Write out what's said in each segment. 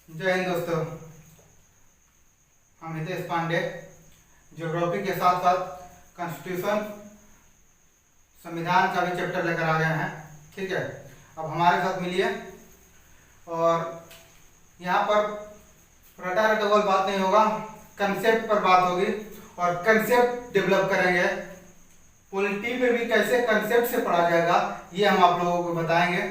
जय हिंद दोस्तों। हम हितेश पांडे ज्योग्राफी के साथ साथ कॉन्स्टिट्यूशन संविधान का भी चैप्टर लेकर आ गए हैं। ठीक है, अब हमारे साथ मिलिए और यहाँ पर रटा रटोल बात नहीं होगा, कंसेप्ट पर बात होगी और कंसेप्ट डेवलप करेंगे। पॉलिटी में भी कैसे कंसेप्ट से पढ़ा जाएगा ये हम आप लोगों को बताएंगे।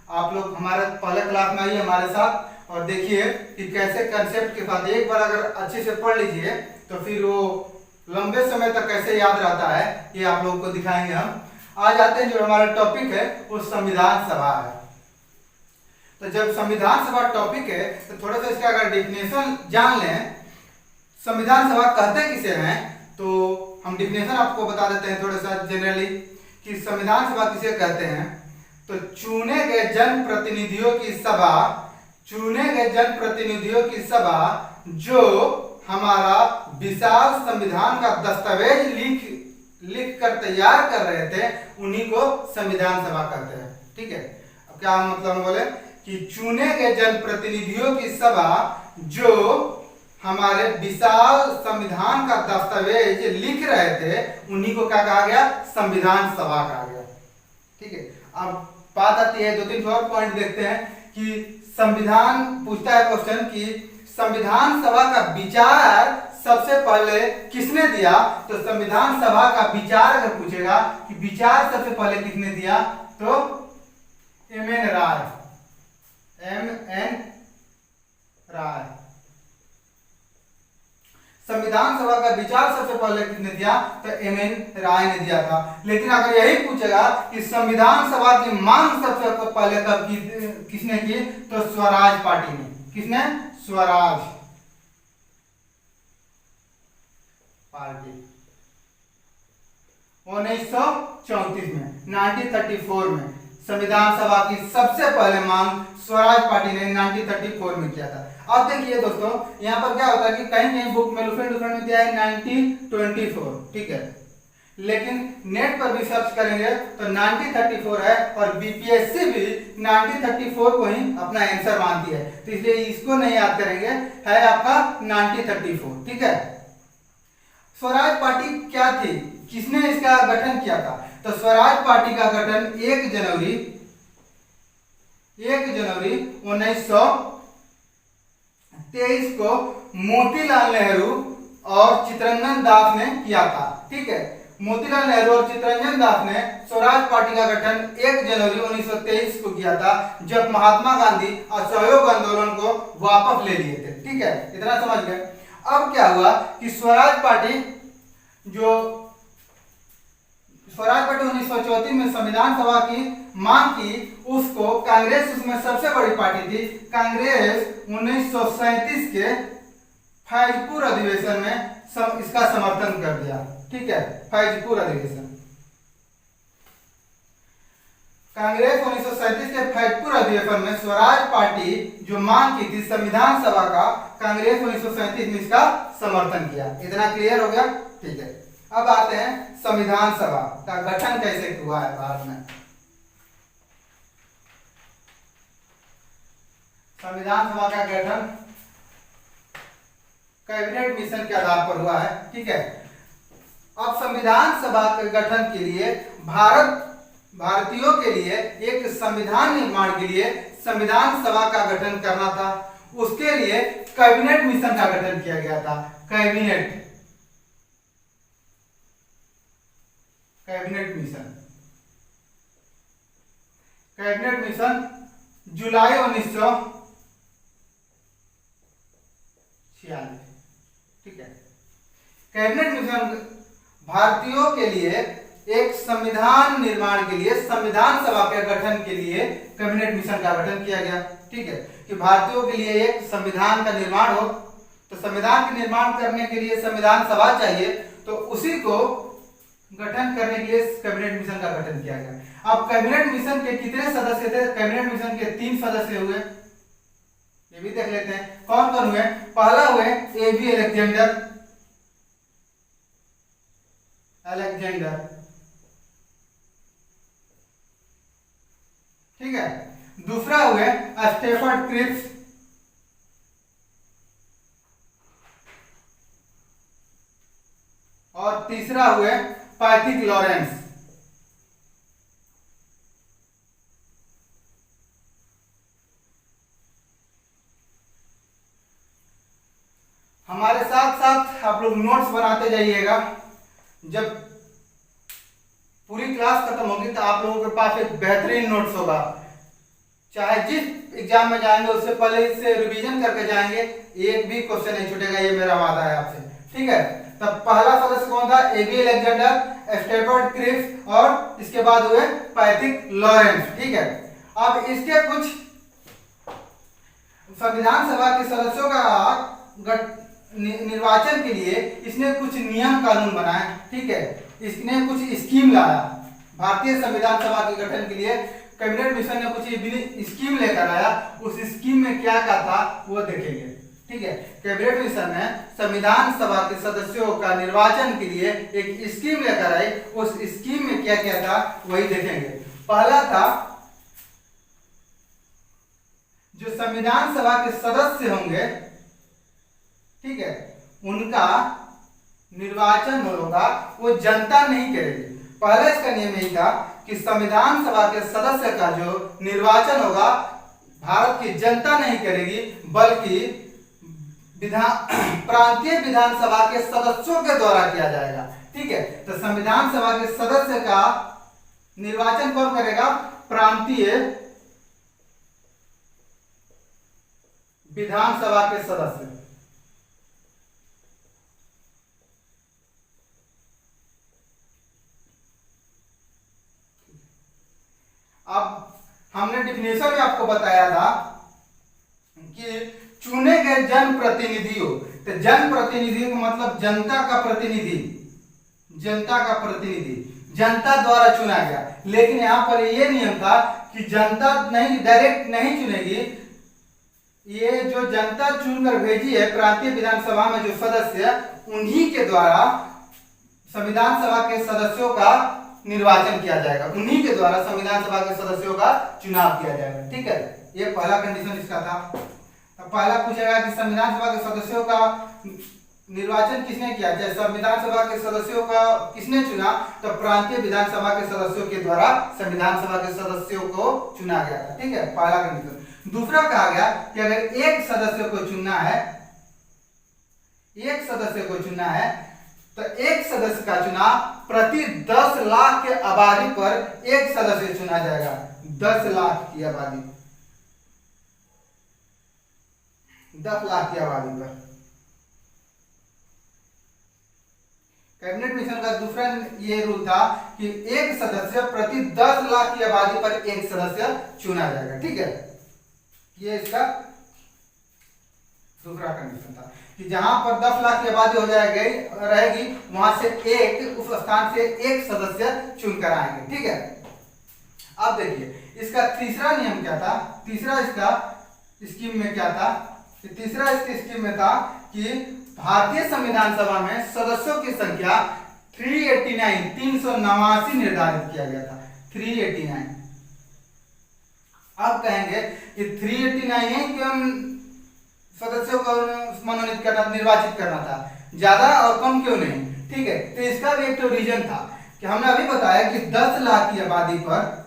आप लोग हमारे पहले क्लास में आइए हमारे साथ और देखिए कि कैसे कंसेप्ट के साथ एक बार अगर अच्छे से पढ़ लीजिए तो फिर वो लंबे समय तक कैसे याद रहता है ये आप लोगों को दिखाएंगे। हम आज आते हैं, जो हमारा टॉपिक है वो संविधान सभा है। तो जब संविधान सभा टॉपिक है तो थोड़ा सा इसका अगर डेफिनेशन जान लें, संविधान सभा कहते किसे हैं, तो हम डेफिनेशन आपको बता देते हैं थोड़ा सा जनरली कि संविधान सभा किसे कहते हैं। तो चुने गए जनप्रतिनिधियों की सभा, चुने गए जनप्रतिनिधियों की सभा जो हमारा विशाल संविधान का दस्तावेज लिख कर तैयार कर रहे थे, उन्हीं को संविधान सभा कहते हैं। ठीक है, अब क्या मतलब हम बोले कि चुने गए जनप्रतिनिधियों की सभा जो हमारे विशाल संविधान का दस्तावेज लिख रहे थे, उन्हीं को क्या कहा गया, संविधान सभा कहा गया। ठीक है, अब बात आती है, दो तीन और पॉइंट देखते हैं कि संविधान पूछता है क्वेश्चन कि संविधान सभा का विचार सबसे पहले किसने दिया। तो संविधान सभा का विचार अगर पूछेगा कि विचार सबसे पहले किसने दिया, तो एम.एन. राय, एम.एन. राय। संविधान सभा का विचार सबसे पहले किसने दिया, तो एम.एन. राय ने दिया था। लेकिन अगर यही पूछेगा कि संविधान सभा की मांग सबसे पहले कब किसने की, तो स्वराज पार्टी ने। किसने? स्वराज पार्टी 1934 में, 1934 में संविधान सभा की सबसे पहले मांग स्वराज पार्टी ने 1934 में किया था। अब देखिए दोस्तों, यहाँ पर क्या होता है कि कहीं कहीं बुक में डिफरेंट में दिया है 1924। ठीक है, लेकिन नेट पर भी सर्च करेंगे तो 1934 है और बीपीएससी भी 1934 को ही अपना आंसर मानती है, तो इसलिए इसको नहीं याद करेंगे, है आपका 1934। ठीक है, स्वराज पार्टी क्या थी, किसने इसका गठन किया था, तो स्वराज पार्टी का गठन 1 जनवरी 1923 को मोतीलाल नेहरू और चित्तरंजन दास ने किया था। ठीक है, मोतीलाल नेहरू और चित्तरंजन दास ने स्वराज पार्टी का गठन 1 जनवरी 1923 को किया था, जब महात्मा गांधी असहयोग आंदोलन को वापस ले लिए थे। ठीक है, इतना समझ गए। अब क्या हुआ कि स्वराज पार्टी 1934 में संविधान सभा की मांग की, उसको कांग्रेस उसमें सबसे बड़ी पार्टी थी, कांग्रेस 1937 के फैजपुर अधिवेशन में इसका समर्थन कर दिया। ठीक है, फैजपुर अधिवेशन, कांग्रेस 1937 के फैजपुर अधिवेशन में स्वराज पार्टी जो मांग की थी संविधान सभा का, कांग्रेस 1937 में इसका समर्थन किया। इतना क्लियर हो गया? ठीक है, अब आते हैं संविधान सभा का गठन कैसे हुआ है भारत में। संविधान सभा का गठन कैबिनेट मिशन के आधार पर हुआ है। ठीक है, अब संविधान सभा के गठन के लिए भारतीयों के लिए एक संविधान निर्माण के लिए संविधान सभा का गठन करना था। उसके लिए कैबिनेट मिशन का गठन किया गया था। कैबिनेट मिशन जुलाई 1946। ठीक है, कैबिनेट मिशन भारतीयों के लिए एक संविधान निर्माण के लिए संविधान सभा के गठन के लिए कैबिनेट मिशन का गठन किया गया। ठीक है, कि भारतीयों के लिए एक संविधान का निर्माण हो, तो संविधान के निर्माण करने के लिए संविधान सभा चाहिए, तो उसी को गठन करने के लिए कैबिनेट मिशन का गठन किया गया। अब कैबिनेट मिशन के कितने सदस्य थे? कैबिनेट मिशन के 3 सदस्य हुए, ये भी देख लेते हैं कौन कौन हुए। पहला हुए ए.बी. अलेक्जेंडर। ठीक है, दूसरा हुए स्टेफर्ड क्रिप्स। और तीसरा हुए पैथिक लॉरेंस। हमारे साथ साथ आप लोग नोट्स बनाते जाइएगा। जब पूरी क्लास खत्म होगी तो आप लोगों के पास एक बेहतरीन नोट्स होगा। चाहे जिस एग्जाम में जाएंगे उससे पहले इससे रिवीजन करके जाएंगे, एक भी क्वेश्चन नहीं छूटेगा, ये मेरा वादा है आपसे, ठीक है। तब पहला सदस्य कौन था? एबी अलेक्जेंडर, स्टेफर्ड क्रिप्स और इसके बाद हुए पैथिक लॉरेंस, ठीक है। अब इसके कुछ संविधान सभा के सदस्यों का निर्वाचन के लिए इसने कुछ नियम कानून बनाए, ठीक है। इसने कुछ स्कीम लाया। भारतीय संविधान सभा के गठन के लिए कैबिनेट मिशन ने कुछ स्कीम लेकर आया। उस स्कीम में क्या क्या था वो देखेंगे, ठीक है। कैबिनेट मिशन ने संविधान सभा के सदस्यों का निर्वाचन के लिए एक स्कीम लेकर आई। उस स्कीम में क्या क्या था वही देखेंगे। पहला था जो संविधान सभा के सदस्य होंगे, ठीक है, उनका निर्वाचन होगा वो जनता नहीं करेगी। पहला इसका नियम यही था कि संविधान सभा के सदस्य का जो निर्वाचन होगा भारत की जनता नहीं करेगी, बल्कि प्रांतीय विधानसभा के सदस्यों के द्वारा किया जाएगा, ठीक है। तो संविधान सभा के सदस्य का निर्वाचन कौन करेगा? प्रांतीय विधानसभा के सदस्य। अब हमने डिफिनेशन में आपको बताया था कि चुने गए जनप्रतिनिधियों, तो जनप्रतिनिधि का मतलब जनता का प्रतिनिधि, जनता का प्रतिनिधि जनता द्वारा चुना गया। लेकिन यहाँ पर यह नियम था कि जनता नहीं, डायरेक्ट नहीं चुनेगी। ये जो जनता चुनकर भेजी है प्रांतीय विधानसभा में जो सदस्य, उन्हीं के द्वारा संविधान सभा के सदस्यों का निर्वाचन किया जाएगा, उन्हीं के द्वारा संविधान सभा के सदस्यों का चुनाव किया जाएगा, ठीक है। ये पहला कंडीशन इसका था। तो पहला पूछेगा कि संविधान सभा के सदस्यों का निर्वाचन किसने किया? जैसे संविधान सभा के सदस्यों का किसने चुना? तो प्रांतीय विधानसभा के सदस्यों के द्वारा संविधान सभा के सदस्यों को चुना गया था, ठीक है, पहला कंडीशन। दूसरा कहा गया कि अगर एक सदस्य को चुनना है, एक सदस्य को चुनना है, तो एक सदस्य का चुनाव प्रति 10 लाख के आबादी पर एक सदस्य चुना जाएगा। 10 लाख की आबादी, 10 लाख की आबादी पर। कैबिनेट मिशन का दूसरा ये रूल था कि एक सदस्य प्रति 10 लाख की आबादी पर एक सदस्य चुना जाएगा, ठीक है। ये इसका दूसरा कंडीशन था कि जहां पर 10 लाख की आबादी हो जाएगी रहेगी, वहां से एक, उस स्थान से एक सदस्य चुनकर आएंगे, ठीक है। अब देखिए इसका तीसरा नियम क्या था? तीसरा इसका स्कीम में क्या था? तीसरा इसके स्कीम में था कि भारतीय संविधान सभा में सदस्यों की संख्या 389 निर्धारित किया गया था। 389। अब कहेंगे कि 389 क्यों सदस्यों को मनोनीत करना, निर्वाचित करना था, ज्यादा और कम क्यों नहीं, ठीक है। तो इसका भी एक तो रीजन था कि हमने अभी बताया कि 10 लाख की आबादी पर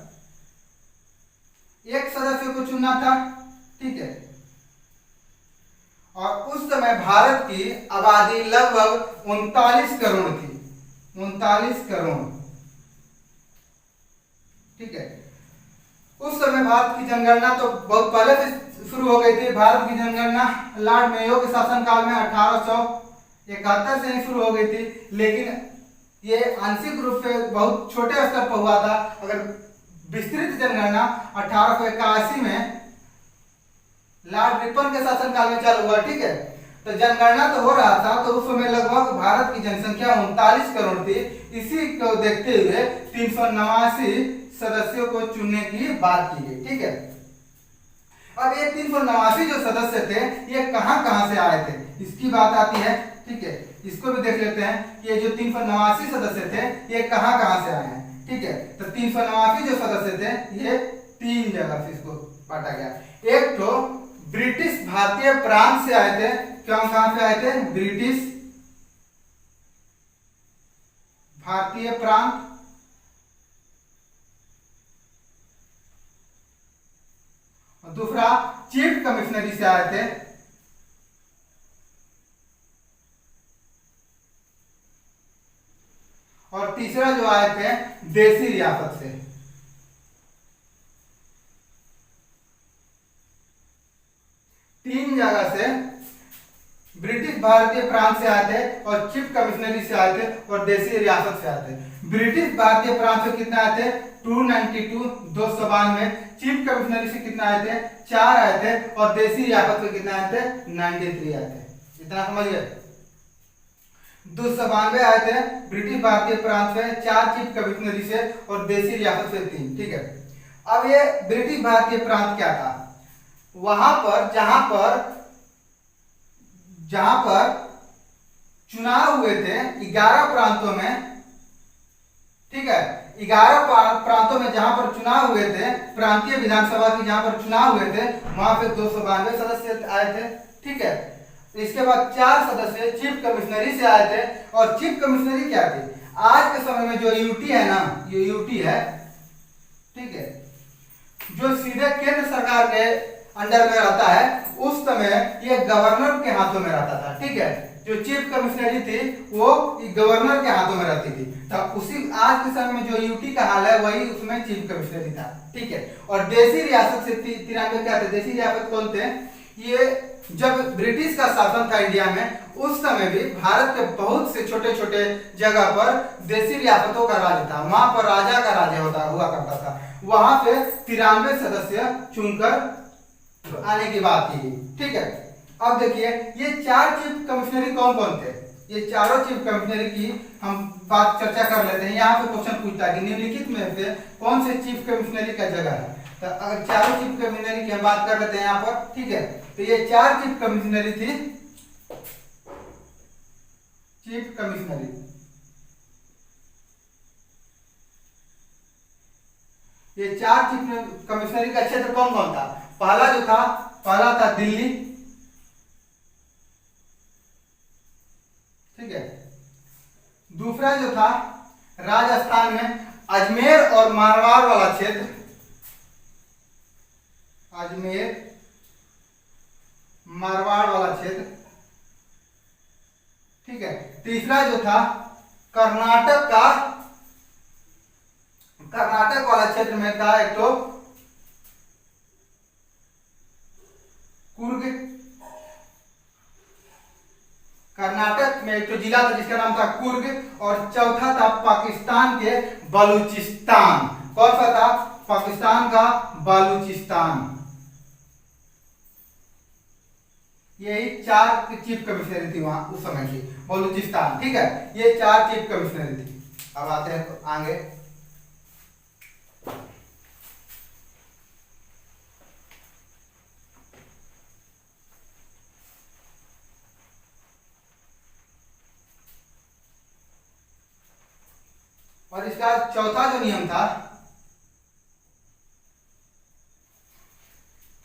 एक सदस्य को चुनना था, ठीक है। और उस समय भारत की आबादी लगभग 39 करोड़ थी, 39 करोड़, ठीक है। उस समय भारत की जनगणना तो बहुत पहले से शुरू हो गई थी। भारत की जनगणना लॉर्ड मेयो के शासनकाल में 1871 से ही शुरू हो गई थी, लेकिन ये आंशिक रूप से बहुत छोटे स्तर पर हुआ था। अगर विस्तृत जनगणना 1881 में लॉर्ड रिपन के शासनकाल में चालू हुआ, ठीक है। तो जनगणना तो हो रहा था, तो उस समय लगभग भारत की जनसंख्या 39 करोड़ थी। इसी को देखते हुए 389 सदस्यों को चुनने की बात की गई, ठीक है। अब ये 389 जो सदस्य थे ये कहां से आए थे, इसकी बात आती है, ठीक है। इसको भी देख लेते हैं कि ये जो 389 सदस्य थे ये कहां से आए हैं, ठीक है। तो 389 जो सदस्य थे ये 3 जगह से इसको बांटा गया। एक तो ब्रिटिश भारतीय प्रांत से आए थे। कहां से आए थे? ब्रिटिश भारतीय प्रांत और दूसरा चीफ कमिश्नरी से आए थे। और तीसरा जो आए थे देसी रियासत से। तीन जगह से ब्रिटिश भारतीय प्रांत से आए थे और चीफ कमिश्नरी से आए थे और देसी रियासत से आए थे। ब्रिटिश भारतीय प्रांत से कितने आए थे 292 292। चीफ कमिश्नरी से कितना आए थे 4 आए थे और देसी रियासत से कितने आए थे 93 आए थे। इतना समझिए 292 आए थे ब्रिटिश भारतीय प्रांत से, 4 चीफ कमिश्नरी से और देसी रियासत से 3। ठीक है, अब ये ब्रिटिश भारतीय प्रांत क्या था, वहां पर जहां पर चुनाव हुए थे 11 प्रांतों में। ठीक है, 11 प्रांतों में जहां पर चुनाव हुए थे, प्रांतीय विधानसभा की जहां पर चुनाव हुए थे, वहां पे 292 सदस्य आए थे। ठीक है, इसके बाद 4 सदस्य चीफ कमिश्नरी से आए थे। और चीफ कमिश्नरी क्या थी, आज के समय में जो यूटी है ना, ये यूटी है, ठीक है, जो सीधे केंद्र सरकार के अंडर में रहता है, उस समय ये गवर्नर के हाथों में रहता था। ठीक है, जो चीफ कमिश्नरी थी वो गवर्नर के हाथों में रहती थी। तो उसी आज के समय में जो यूटी का हाल है वही उसमें चीफ कमिश्नरी था। ठीक है, और देसी रियासत से 93 क्या थे, देसी रियासत कौन थे, ये जब ब्रिटिश का शासन था इंडिया में, उस समय भी भारत के बहुत से छोटे छोटे जगह पर देसी रियासतों का राज था। वहां पर राजा का राज हुआ करता था। वहां पे 93 सदस्य चुनकर आने की बात की गई। ठीक है, अब देखिए ये 4 चीफ कमिश्नरी कौन कौन थे, ये चारों चीफ कमिश्नरी की हम बात चर्चा कर लेते हैं। यहाँ पे क्वेश्चन पूछता है कि निम्नलिखित में से कौन से चीफ कमिश्नरी का जगह है। तो अगर चारों चीफ कमिश्नरी की हम बात कर लेते हैं यहाँ पर। ठीक है, तो ये 4 चीफ कमिश्नरी थी। चीफ कमिश्नरी, ये 4 चीफ कमिश्नरी का क्षेत्र कौन कौन था। पहला था दिल्ली। ठीक है, दूसरा जो था राजस्थान में अजमेर और मारवाड़ वाला क्षेत्र, अजमेर मारवाड़ वाला क्षेत्र। ठीक है, तीसरा जो था कर्नाटक वाला क्षेत्र में था एक तो कुर्ग। कर्नाटक में एक तो जिला था जिसका नाम था कुर्ग। और चौथा था पाकिस्तान के बलूचिस्तान। कौन सा था, पाकिस्तान का बलूचिस्तान। यही 4 चीफ कमिश्नरी थी वहां उस समय की, बलूचिस्तान। ठीक है, ये 4 चीफ कमिश्नरी थी। अब आते हैं आगे। और इसका चौथा जो नियम था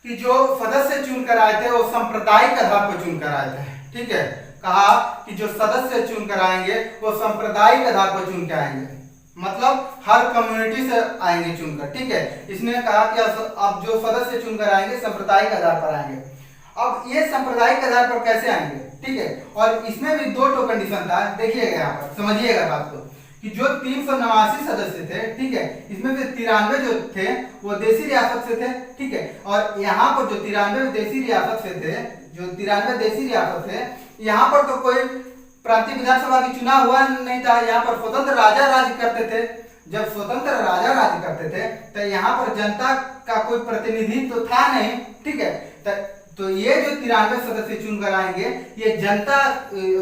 कि जो सदस्य चुनकर आए थे वो सांप्रदायिक आधार पर चुनकर आए थे। ठीक है, कहा कि जो सदस्य चुनकर आएंगे वो सांप्रदायिक आधार पर चुन के आएंगे, मतलब हर कम्युनिटी से आएंगे चुनकर। ठीक है, इसने कहा कि अब जो सदस्य चुनकर आएंगे सांप्रदायिक आधार पर आएंगे। अब ये सांप्रदायिक आधार पर कैसे आएंगे। ठीक है, और इसमें भी 2 कंडीशन था, देखिएगा यहाँ पर, समझिएगा बात को, कि जो 389 सदस्य थे, ठीक है, इसमें से 93 जो थे वो देसी रियासत से थे। ठीक है, और यहाँ पर जो 93 देसी रियासत से थे, जो 93 देसी रियासत थे, यहाँ पर तो कोई प्रांतीय विधानसभा की चुनाव हुआ नहीं था। यहाँ पर स्वतंत्र राजा राज करते थे। जब स्वतंत्र राजा राज करते थे तो यहाँ पर जनता का कोई प्रतिनिधित्व तो था नहीं। ठीक है, तो ये जो 93 सदस्य चुनकर आएंगे, ये जनता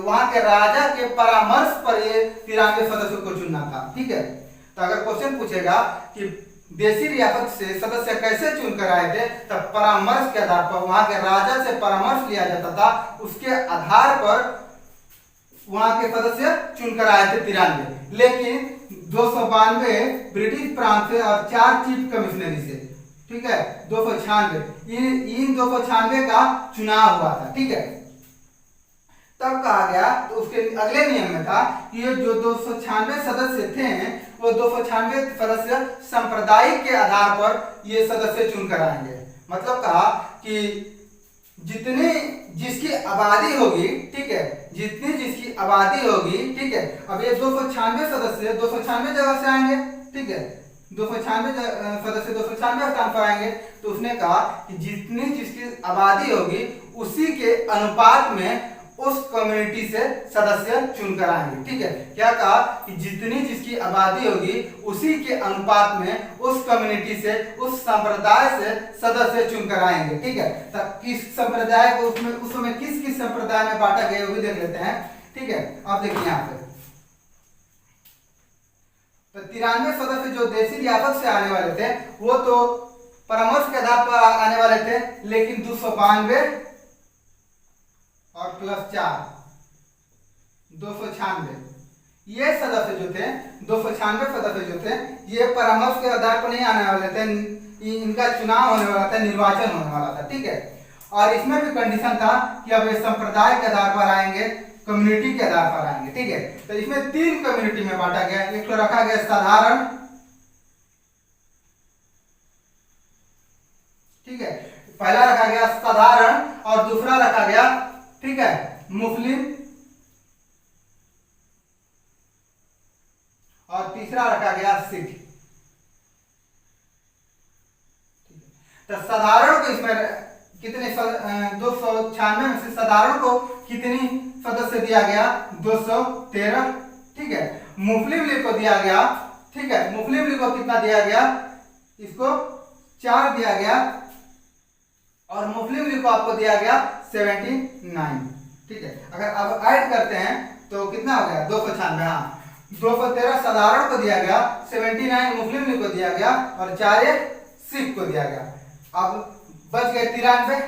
वहां के राजा के परामर्श पर ये 93 सदस्यों को चुनना था। ठीक है, तो अगर क्वेश्चन पूछेगा कि देसी रियासत से सदस्य कैसे चुनकर आए थे, तब परामर्श के आधार पर वहां के राजा से परामर्श लिया जाता था, उसके आधार पर वहां के सदस्य चुनकर आए थे 93। लेकिन 292 ब्रिटिश प्रांत से और 4 चीफ कमिश्नरी से। ठीक है, 296 इन 296 का चुनाव हुआ था। ठीक है, तब कहा गया, तो उसके अगले नियम में था कि ये जो 296 सदस्य थे वो 296 सदस्य सांप्रदायिक के आधार पर ये सदस्य चुनकर आएंगे। मतलब कहा कि जितनी जिसकी आबादी होगी, ठीक है, जितनी जिसकी आबादी होगी, ठीक है, अब ये 296 सदस्य 296 जगह से आएंगे, ठीक है, 296 सदस्य 296 स्थान पर आएंगे। तो उसने कहा कि जितनी जिसकी आबादी होगी उसी के अनुपात में उस कम्युनिटी से सदस्य चुनकर आएंगे, ठीक है। क्या कहा कि जितनी जिसकी आबादी होगी उसी के अनुपात में उस कम्युनिटी से, उस संप्रदाय से सदस्य चुनकर आएंगे, ठीक है। तब किस संप्रदाय को उसमें उस समय किस संप्रदाय में बांटा गया वो भी देख लेते हैं, ठीक है। अब देखिए यहाँ पे तो 93 सदस्य जो देशी रियासत से आने वाले थे वो तो परामर्श के आधार पर आने वाले थे, लेकिन 292 और +4 296 ये सदस्य जो थे, 296 सदस्य जो थे ये परामर्श के आधार पर नहीं आने वाले थे, इनका चुनाव होने वाला था, निर्वाचन होने वाला था, ठीक है। और इसमें भी कंडीशन था कि अब ये संप्रदाय के आधार पर आएंगे, कम्युनिटी के आधार पर आएंगे, ठीक है। तो इसमें 3 कम्युनिटी में बांटा गया। एक तो रखा गया साधारण, ठीक है, पहला रखा गया साधारण और दूसरा रखा गया, ठीक है, मुस्लिम, और तीसरा रखा गया सिख। तो साधारण को इसमें कितने 296 में से साधारण को कितनी सदस्य दिया गया 213, ठीक है। मुस्लिम लीग को दिया गया, ठीक है, मुस्लिम लीग को कितना दिया गया, इसको 4 दिया गया और मुस्लिम लीग को आपको दिया गया 79, ठीक है। अगर अब ऐड करते हैं तो कितना हो गया 296, हाँ 213 साधारण को दिया गया, 79 मुस्लिम लीग को दिया गया और 4 सिख को दिया गया। अब बच गए 93,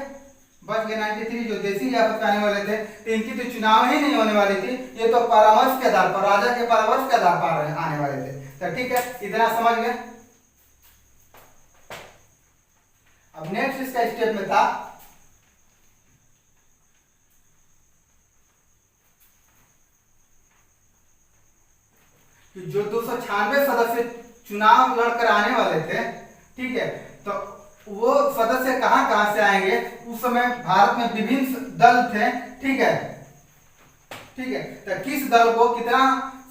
बच गए 93 जो देशी रियासत आने वाले थे। तो इनकी तो चुनाव ही नहीं होने वाली थी, ये तो परामर्श के आधार पर, राजा के परामर्श के आधार पर आने वाले थे। तो ठीक है, इतना समझ गए। अब नेक्स्ट इसका स्टेप में था कि जो 296 सदस्य चुनाव लड़कर आने वाले थे, ठीक है, तो वो सदस्य कहां से आएंगे। उस समय भारत में विभिन्न दल थे, ठीक है, ठीक है। तो किस दल को कितना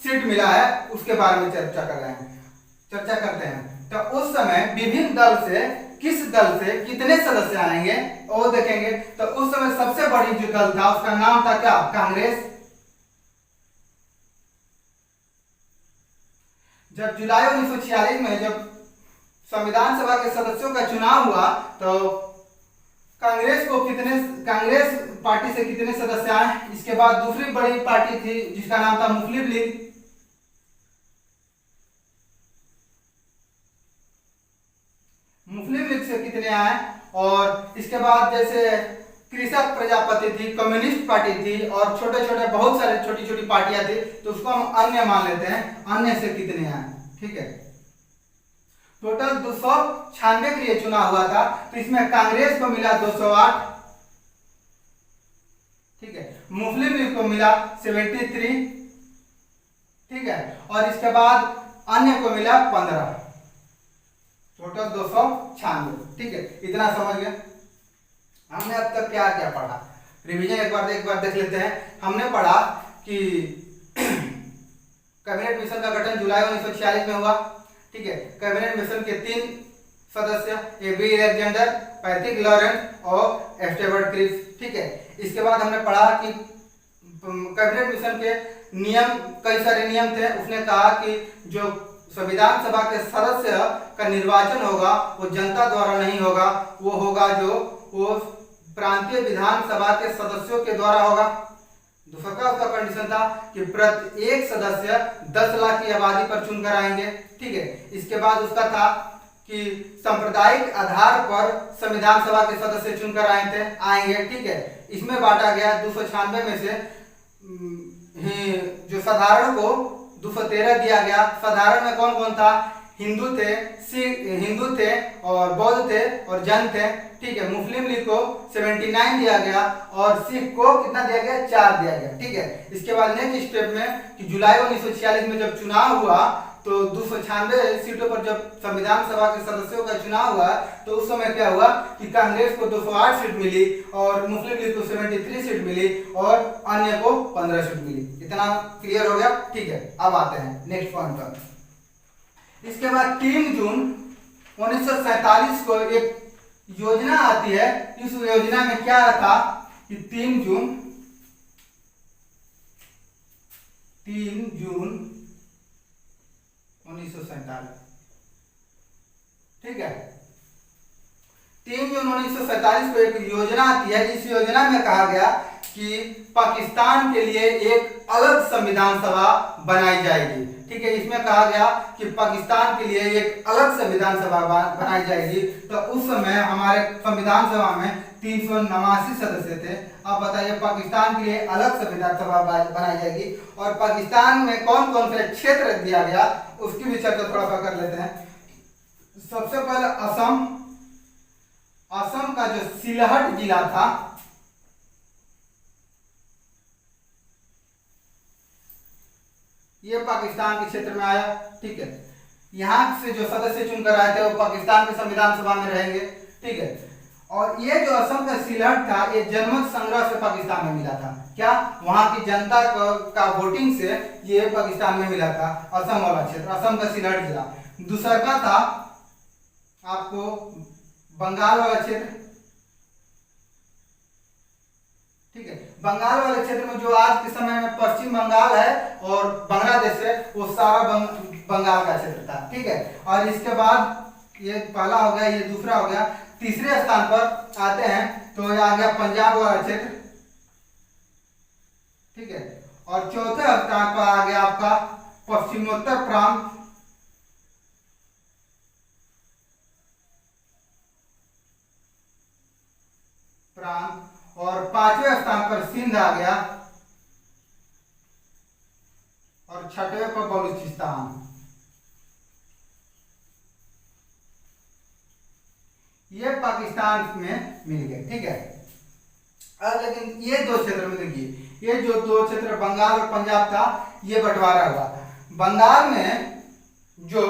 सीट मिला है उसके बारे में चर्चा करते हैं। तो उस समय विभिन्न दल से किस दल से कितने सदस्य आएंगे वो देखेंगे। तो उस समय सबसे बड़ी जो दल था उसका नाम था क्या, कांग्रेस। जब जुलाई 1946 में जब संविधान सभा के सदस्यों का चुनाव हुआ तो कांग्रेस पार्टी से कितने सदस्य आए। इसके बाद दूसरी बड़ी पार्टी थी जिसका नाम था मुस्लिम लीग। मुस्लिम लीग से कितने आए। और इसके बाद जैसे कृषक प्रजापति थी, कम्युनिस्ट पार्टी थी और छोटे छोटे बहुत सारे छोटी छोटी पार्टियां थी, तो उसको हम अन्य मान लेते हैं। अन्य से कितने आए, ठीक है। टोटल 296 के लिए चुनाव हुआ था, तो इसमें कांग्रेस को मिला 208, ठीक है, मुस्लिम लीग को मिला 73, ठीक है, और इसके बाद अन्य को मिला 15, टोटल 296, ठीक है। इतना समझ गए। हमने अब तक क्या क्या पढ़ा, रिवीजन एक बार देख लेते हैं। हमने पढ़ा कि कैबिनेट मिशन का गठन जुलाई 1946 में हुआ, ठीक है। कैबिनेट मिशन के 3 सदस्य ए.बी. अलेक्जेंडर, पैट्रिक लॉरेंस और एस्टेवर्ट क्रिप्स, ठीक है। इसके बाद हमने पढ़ा कि कैबिनेट मिशन के नियम, कई सारे नियम थे। उसने कहा कि जो संविधान सभा के सदस्य का निर्वाचन होगा वो जनता द्वारा नहीं होगा, वो होगा वो प्रांतीय विधान सभा के सदस्यों के द्वारा होगा। दूसरा उसका कंडीशन था कि प्रत्येक सदस्य 10 लाख की आबादी पर चुनकर आएंगे, ठीक है। इसके बाद उसका था कि सांप्रदायिक आधार पर संविधान सभा के सदस्य चुनकर आएंगे, ठीक है। इसमें बांटा गया 296 में से जो साधारण को 213 दिया गया। साधारण में कौन कौन था, हिंदू थे, हिंदू थे और बौद्ध थे और जैन थे। ठीक है, मुस्लिम लीग को 79 दिया गया और सिख को कितना दिया गया, 4 दिया गया। ठीक है, इसके बाद नेक्स्ट स्टेप में कि जुलाई 1946 में जब चुनाव हुआ तो 296 सीटों पर जब संविधान सभा के सदस्यों का चुनाव हुआ तो उस समय क्या हुआ कि कांग्रेस को 208 सीट मिली और मुस्लिम लीग को 73 सीट मिली और अन्य को 15 सीट मिली। इतना क्लियर हो गया। ठीक है, अब आते हैं नेक्स्ट पॉइंट पर। इसके बाद 3 जून 1947 को एक योजना आती है। इस योजना में क्या था कि 3 जून 1947, ठीक है, 3 जून 1947 को एक योजना आती है। इस योजना में कहा गया कि पाकिस्तान के लिए एक अलग संविधान सभा बनाई जाएगी। ठीक है, इसमें कहा गया कि पाकिस्तान के लिए एक अलग संविधान सभा बनाई जाएगी। तो उस समय हमारे संविधान सभा में 389 सदस्य थे। आप बताइए, पाकिस्तान के लिए अलग संविधान सभा बनाई जाएगी और पाकिस्तान में कौन कौन से क्षेत्र दिया गया उसकी भी चर्चा थोड़ा सा कर लेते हैं। सबसे पहले असम का जो सिलहट जिला था, ये पाकिस्तान के क्षेत्र में आया। ठीक है, यहाँ से जो सदस्य चुनकर आए थे वो पाकिस्तान के संविधान सभा में रहेंगे। ठीक है, और ये जो असम का सिलहट था ये जनमत संग्रह से पाकिस्तान में मिला था। क्या, वहां की जनता का वोटिंग से ये पाकिस्तान में मिला था, असम वाला क्षेत्र, असम का सिलहट जिला। दूसरा का था आपको बंगाल वाला क्षेत्र। ठीक है, बंगाल वाले क्षेत्र में जो आज के समय में पश्चिम बंगाल है और बांग्लादेश है, वो सारा बंगाल का क्षेत्र था। ठीक है, और इसके बाद ये पहला हो गया, ये दूसरा हो गया। तीसरे स्थान पर आते हैं तो ये आ गया पंजाब वाला क्षेत्र। ठीक है, और चौथे स्थान पर आ गया आपका पश्चिमोत्तर प्रांत। और 5वें स्थान पर सिंध आ गया और 6वें पर बलूचिस्तान। ये पाकिस्तान में मिल गए। ठीक है, लेकिन ये 2 क्षेत्र में देखिए, ये जो 2 क्षेत्र बंगाल और पंजाब था ये बंटवारा हुआ। बंगाल में जो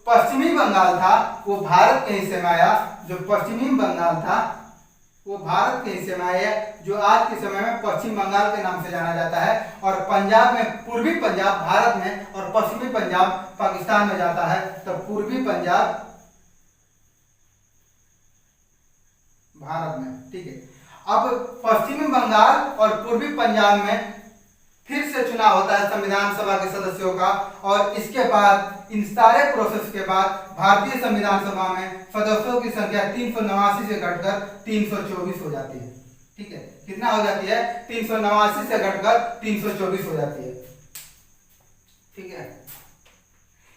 पश्चिमी बंगाल था वो भारत के हिस्से में आया। जो पश्चिमी बंगाल था वो भारत के हिस्से में आया, जो आज के समय में पश्चिम बंगाल के नाम से जाना जाता है। और पंजाब में, पूर्वी पंजाब भारत में और पश्चिमी पंजाब पाकिस्तान में जाता है। तो पूर्वी पंजाब भारत में। ठीक है, अब पश्चिमी बंगाल और पूर्वी पंजाब में फिर से चुनाव होता है संविधान सभा के सदस्यों का और इसके बाद इन सारे प्रोसेस के बाद भारतीय संविधान सभा में सदस्यों की संख्या 389 से घटकर 324 हो जाती है। ठीक है, कितना हो जाती है, 389 से घटकर 324 हो जाती है। ठीक है,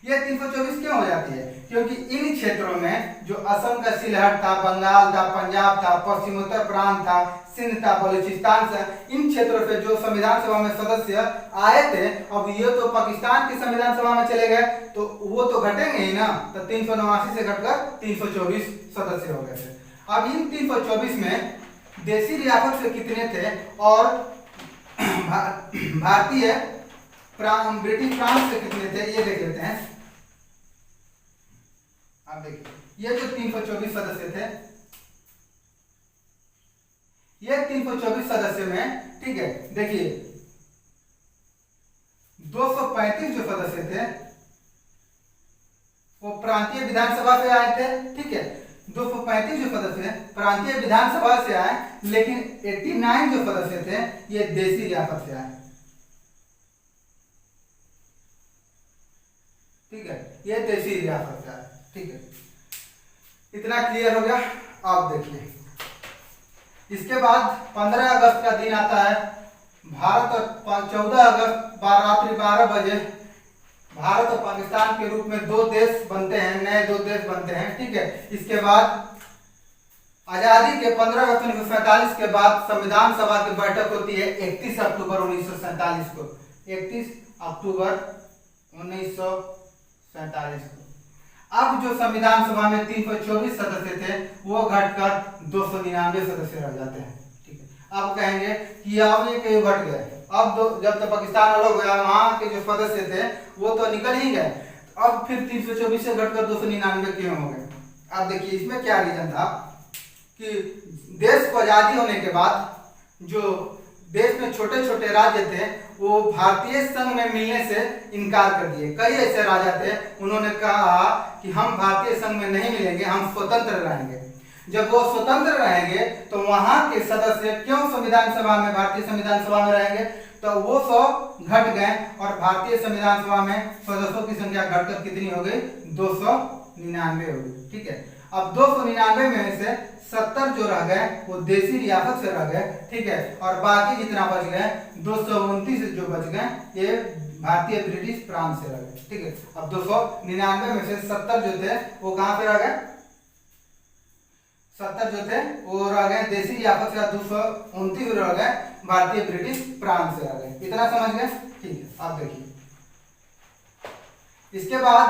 ये 324 क्यों हो जाती है, क्योंकि इन क्षेत्रों में जो असम का सिलहट था, बंगाल था, पंजाब था, पश्चिमोत्तर प्रांत था, सिंध था, बलूचिस्तान था, इन क्षेत्रों से जो संविधान सभा में सदस्य आए थे, अब ये तो पाकिस्तान की संविधान सभा में चले गए तो वो तो घटेंगे ही ना। तो 389 से घटकर 324 सदस्य हो गए थे। अब इन 324 में देसी रियासत से कितने थे और भारतीय ब्रिटिश फ्रांस से कितने थे ये देख लेते हैं। आप देखिए, ये जो 324 सदस्य थे, ये 324 सदस्य में, ठीक है, देखिए 235 जो सदस्य थे वो प्रांतीय विधानसभा से आए थे। ठीक है, 235 जो सदस्य प्रांतीय विधानसभा से आए, लेकिन 89 जो सदस्य थे ये देसी रियासत से आए। ठीक है, ये देसी रियासत से आए। ठीक है, इतना क्लियर हो गया। आप देखिए, इसके बाद 15 अगस्त का दिन आता है। भारत और 14 अगस्त रात्रि 12 बजे भारत और पाकिस्तान के रूप में 2 देश बनते हैं, नए 2 देश बनते हैं। ठीक है, इसके बाद आजादी के 15 अगस्त 1947 के बाद संविधान सभा की बैठक होती है 31 अक्टूबर 1947 को। 31 अक्टूबर 1947 को अब जो संविधान सभा में 324 सदस्य थे वो घटकर 299 सदस्य रह जाते हैं। ठीक है, अब कहेंगे कि अब ये क्यों घट गए। अब जब तक पाकिस्तान अलग हुआ वहां के जो सदस्य थे वो तो निकल ही गए, अब फिर 324 से घटकर 299 क्यों हो गए। अब देखिए इसमें क्या रीजन था कि देश को आजादी होने के बाद जो देश में छोटे छोटे राज्य थे वो भारतीय संघ में मिलने से इनकार कर दिए। कई ऐसे राजा थे उन्होंने कहा कि हम भारतीय संघ में नहीं मिलेंगे, हम स्वतंत्र रहेंगे। जब वो स्वतंत्र रहेंगे तो वहां के सदस्य क्यों संविधान सभा में, भारतीय संविधान सभा में रहेंगे, तो वो 100 घट गए और भारतीय संविधान सभा में सदस्यों की संख्या घटकर कितनी हो गई, 299 हो गई। ठीक है, अब 299 में से 70 जो रह गए वो देसी रियासत से रह गए। ठीक है, और बाकी जितना बच गए 229 जो बच गए ये भारतीय ब्रिटिश प्रांत से रह गए। ठीक है, अब 299 में से 70 जो थे वो कहां से रह गए, 70 जो थे वो रह गए देसी रियासत से, 229 रह गए भारतीय ब्रिटिश प्रांत से रह गए। इतना समझ गए। ठीक है, अब देखिए इसके बाद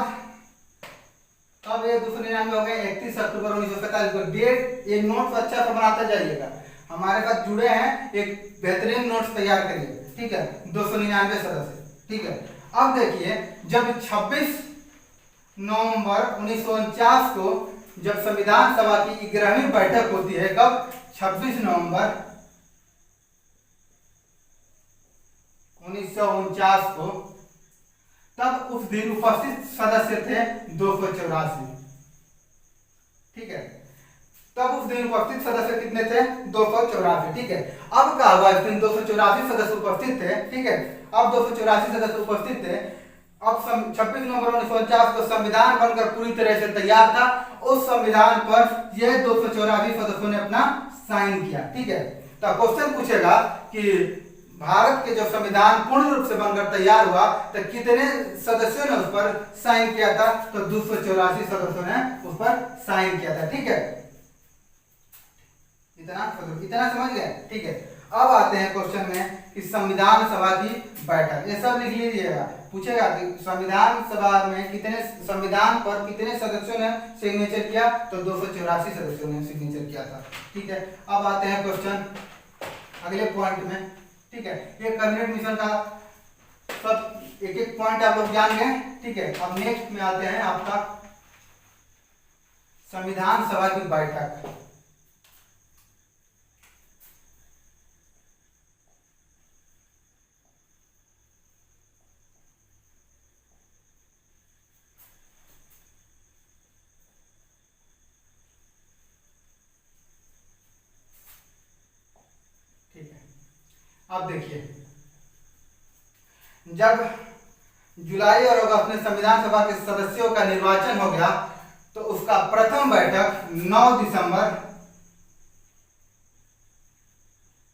अब ये 299 हो गए। 31 अक्टूबर 1947 को डेट, ये नोट्स अच्छा से बनाते जाइएगा, हमारे साथ जुड़े हैं, एक बेहतरीन नोट्स तैयार करिए। ठीक है, 299 सदस्य। ठीक है, अब देखिए जब 26 नवंबर 1949 को जब संविधान सभा की 11वीं बैठक होती है, कब, 26 नवंबर 1949 को, तब उस दिन उपस्थित सदस्य थे 284। ठीक है, तब उस दिन उपस्थित सदस्य कितने थे, 284। ठीक है, अब क्या हुआ, इस दिन 284 सदस्य उपस्थित थे। ठीक है, अब 284 सदस्य उपस्थित थे। अब 26 नवंबर 1949 को संविधान बनकर पूरी तरह से तैयार था। उस संविधान पर ये 284 सदस्यों ने अपना साइन किया। ठीक है, तो क्वेश्चन पूछेगा कि भारत के जो संविधान पूर्ण रूप से बनकर तैयार हुआ तो कितने सदस्यों ने उस पर साइन किया था, तो 284 सदस्यों ने उस पर साइन किया था। ठीक है, इतना समझ गए। ठीक है, अब आते हैं क्वेश्चन में कि संविधान सभा की बैठक, ये सब लिख लीजिएगा, पूछेगा कि संविधान सभा में कितने, संविधान पर कितने सदस्यों ने सिग्नेचर किया, तो 284 सदस्यों ने सिग्नेचर किया था। ठीक है, अब आते हैं क्वेश्चन अगले पॉइंट में। ठीक है, ये कैबिनेट मिशन का सब एक एक पॉइंट आप लोग जान गए। ठीक है, अब नेक्स्ट में आते हैं आपका संविधान सभा की बैठक। ठीक है, अब देखिए जब जुलाई और अगस्त में संविधान सभा के सदस्यों का निर्वाचन हो गया तो उसका प्रथम बैठक 9 दिसंबर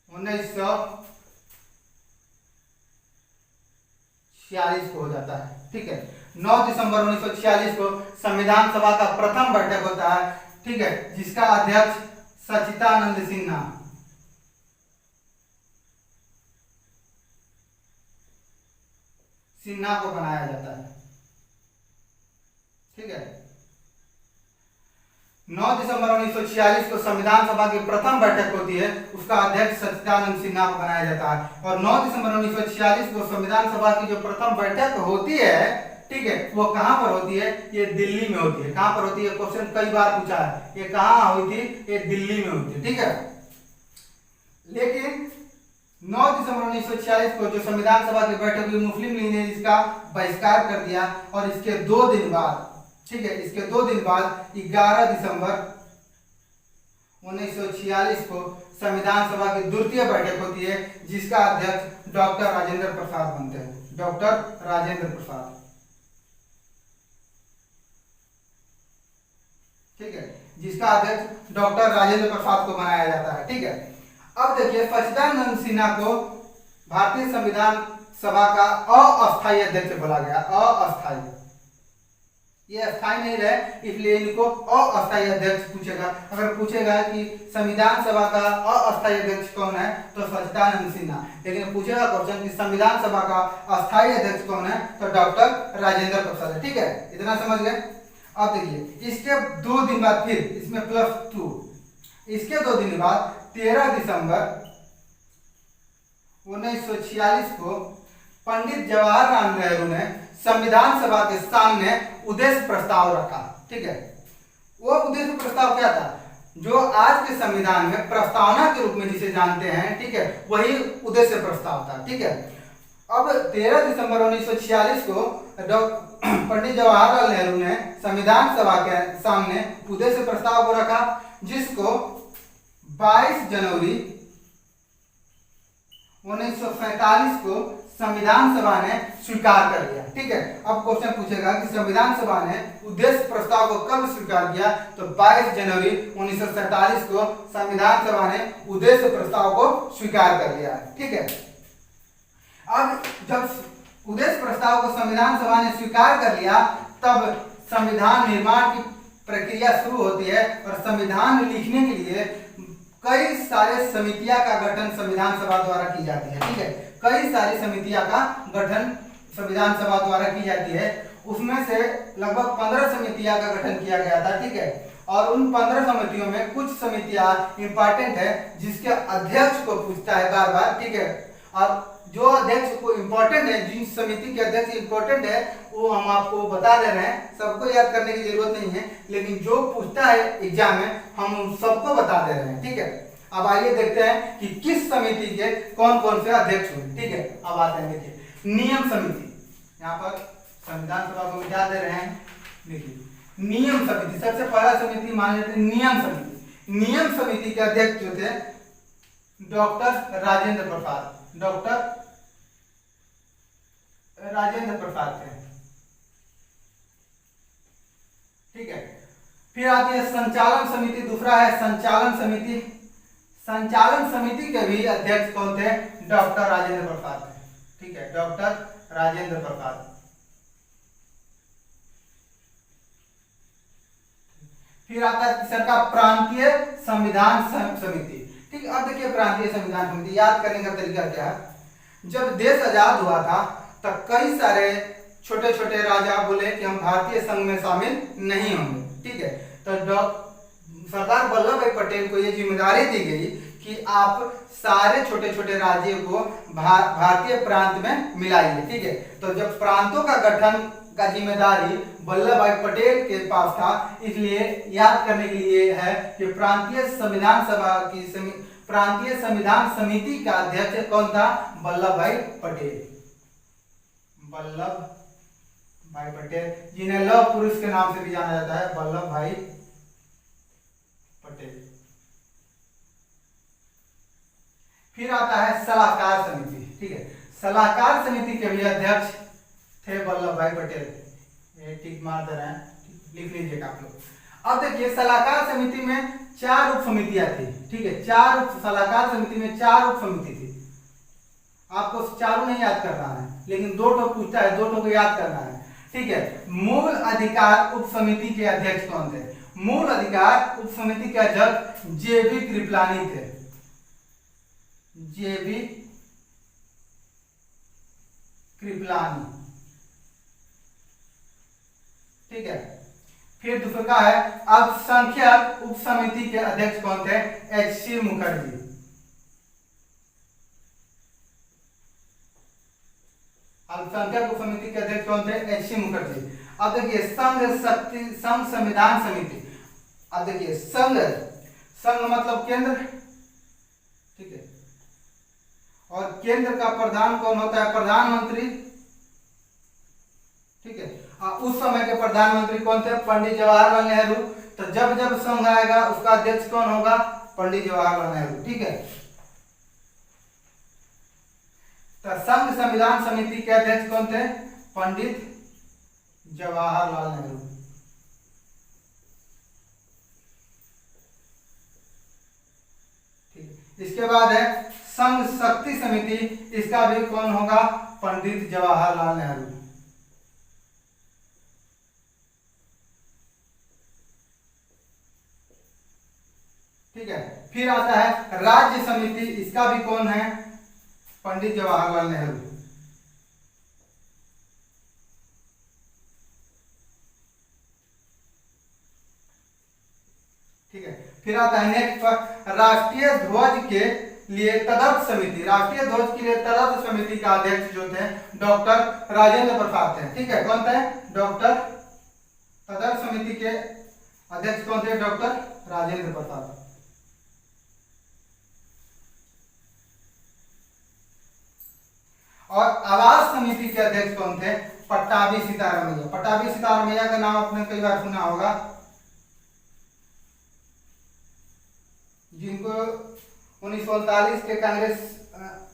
1946 को हो जाता है। ठीक है, 9 दिसंबर 1946 को संविधान सभा का प्रथम बैठक होता है। ठीक है, जिसका अध्यक्ष सच्चिदानंद सिन्हा को बनाया जाता है। ठीक है, 9 दिसंबर 1946 को संविधान सभा की प्रथम बैठक होती है, उसका अध्यक्ष सच्चिदानंद सिन्हा को बनाया जाता है। और 9 दिसंबर 1946 को संविधान सभा की जो प्रथम बैठक होती है, ठीक है, वो कहां पर होती है, ये दिल्ली में होती है। कहां पर होती है, क्वेश्चन कई बार पूछा है, ये कहां हुई थी, ये दिल्ली में होती है। ठीक है, लेकिन 9 दिसंबर 1946 को जो संविधान सभा की बैठक हुई, मुस्लिम लीग ने इसका बहिष्कार कर दिया और इसके 2 दिन बाद, ठीक है, इसके 2 दिन बाद 11 दिसंबर 1946 को संविधान सभा की द्वितीय बैठक होती है, जिसका अध्यक्ष डॉक्टर राजेंद्र प्रसाद बनते हैं। डॉक्टर राजेंद्र प्रसाद। ठीक है, जिसका अध्यक्ष डॉक्टर राजेंद्र प्रसाद को बनाया जाता है। ठीक है, अब देखिए सच्चिदानंद सिन्हा को भारतीय संविधान सभा का अस्थायी अध्यक्ष बोला गया। अस्थायी, ये अस्थायी नहीं रहे इसलिए इनको अस्थायी अध्यक्ष पूछेगा। अगर पूछेगा कि संविधान सभा का अस्थायी अध्यक्ष कौन है, तो सच्चिदानंद सिन्हा। लेकिन पूछेगा क्वेश्चन कि संविधान सभा का अस्थायी अध्यक्ष कौन है, तो डॉक्टर राजेंद्र प्रसाद है। ठीक है, इतना समझ गए। अब देखिए इसके 2 दिन बाद फिर इसमें +2, इसके 2 दिन बाद 13 दिसंबर 1946 को पंडित जवाहरलाल नेहरू ने संविधान सभा के सामने उद्देश्य प्रस्ताव रखा। ठीक है, वो उद्देश्य प्रस्ताव क्या था? जो आज के संविधान में प्रस्तावना के रूप में जिसे जानते हैं, ठीक है, वही उद्देश्य प्रस्ताव था। ठीक है, अब 13 दिसंबर 1946 को पंडित जवाहरलाल नेहरू ने संविधान सभा के सामने उद्देश्य प्रस्ताव को रखा, जिसको 22 जनवरी 1947 को संविधान सभा ने स्वीकार कर लिया। ठीक है, अब क्वेश्चन पूछेगा कि संविधान सभा ने उद्देश्य प्रस्ताव को कब स्वीकार किया? तो 22 जनवरी 1947 को संविधान सभा ने उद्देश्य प्रस्ताव को स्वीकार कर लिया। ठीक है, अब जब उद्देश्य प्रस्ताव को संविधान सभा ने स्वीकार कर लिया, तब संविधान निर्माण की प्रक्रिया शुरू होती है और संविधान लिखने के लिए कई सारे समितियां का गठन संविधान सभा द्वारा की जाती है। ठीक है, कई सारी समितियां का गठन संविधान सभा द्वारा की जाती है। उसमें से लगभग 15 समितियां का गठन किया गया था। ठीक है, और उन 15 समितियों में कुछ समितियां इंपॉर्टेंट है, जिसके अध्यक्ष को पूछता है बार बार। ठीक है, और जो अध्यक्ष को इम्पोर्टेंट है, जिन समिति के अध्यक्ष इम्पोर्टेंट है, वो हम आपको बता दे रहे हैं। सबको याद करने की जरूरत नहीं है, लेकिन जो पूछता है एग्जाम में हम सबको बता दे रहे हैं। ठीक है, अब आइए देखते हैं कि किस समिति के कौन कौन से अध्यक्ष हुए। ठीक है, अब आते हैं, देखिए नियम समिति, यहाँ पर संविधान सभा को मिटा दे रहे हैं। देखिए नियम समिति, सबसे पहला समिति मान लेते हैं नियम समिति। नियम समिति के अध्यक्ष जो थे डॉक्टर राजेंद्र प्रसाद, डॉक्टर राजेंद्र प्रसाद थे। ठीक है, फिर आती है संचालन समिति, दूसरा है संचालन समिति। संचालन समिति के भी अध्यक्ष कौन थे? डॉक्टर राजेंद्र प्रसाद थे। ठीक है, डॉक्टर राजेंद्र प्रसाद। फिर आता है तीसरा का प्रांतीय संविधान समिति। ठीक है, अब देखिए प्रांतीय संविधान समिति याद करने का तरीका क्या है? जब देश आजाद हुआ था तब कई सारे छोटे छोटे राजा बोले कि हम भारतीय संघ में शामिल नहीं होंगे। ठीक है, तो सरदार वल्लभ भाई पटेल को ये जिम्मेदारी दी गई कि आप सारे छोटे छोटे राज्यों को भारतीय प्रांत में मिलाइए। ठीक है, तो जब प्रांतों का गठन का जिम्मेदारी वल्लभ भाई पटेल के पास था, इसलिए याद करने के लिए है कि प्रांतीय संविधान सभा की प्रांतीय संविधान समिति का अध्यक्ष कौन था? वल्लभ भाई पटेल। वल्लभ भाई पटेल, जिन्हें लौह पुरुष के नाम से भी जाना जाता है, वल्लभ भाई पटेल। फिर आता है सलाहकार समिति। ठीक है, सलाहकार समिति के भी अध्यक्ष थे वल्लभ भाई पटेल। ये टिक मार दे रहे हैं, लिख लीजिएगा आप लोग। अब देखिए सलाहकार समिति में 4 उप समितियां थी। ठीक है, सलाहकार समिति में 4 उप समिति थी। आपको चारों नहीं याद करना है, लेकिन 2 ठो पूछता है, 2 ठो को याद करना है। ठीक है, मूल अधिकार उप समिति के अध्यक्ष कौन थे? मूल अधिकार उप समिति के अध्यक्ष जेबी कृपलानी थे। जेबी कृपलानी। ठीक है, फिर दूसरा का है अल्पसंख्यक उप समिति के अध्यक्ष कौन थे? एच.सी. मुखर्जी। अल्पसंख्यक उप समिति के अध्यक्ष कौन थे? एच.सी. मुखर्जी। अब देखिए संघ संविधान समिति। अब देखिए संघ मतलब केंद्र। ठीक है, और केंद्र का प्रधान कौन होता है? प्रधानमंत्री। ठीक है, उस समय के प्रधानमंत्री कौन थे? पंडित जवाहरलाल नेहरू। तो जब जब संघ आएगा उसका अध्यक्ष कौन होगा? पंडित जवाहरलाल नेहरू। ठीक है, तो संघ संविधान समिति के अध्यक्ष कौन थे? पंडित जवाहरलाल नेहरू। ठीक, इसके बाद है संघ शक्ति समिति। इसका भी कौन होगा? पंडित जवाहरलाल नेहरू। ठीक है, फिर आता है राज्य समिति। इसका भी कौन है? पंडित जवाहरलाल नेहरू। फिर आता है नेक्स्ट पर राष्ट्रीय ध्वज के लिए तदर्थ समिति, राष्ट्रीय ध्वज के लिए तदर्थ समिति का अध्यक्ष जो थे डॉक्टर राजेंद्र प्रसाद थे। ठीक है, कौन थे? डॉक्टर तदर्थ समिति के अध्यक्ष कौन थे? डॉक्टर राजेंद्र प्रसाद। और आवास समिति के अध्यक्ष कौन थे? पट्टाभी सीतारामैया। पट्टाभी सीतारामैया का नाम आपने कई बार सुना होगा, जिनको 1939 के कांग्रेस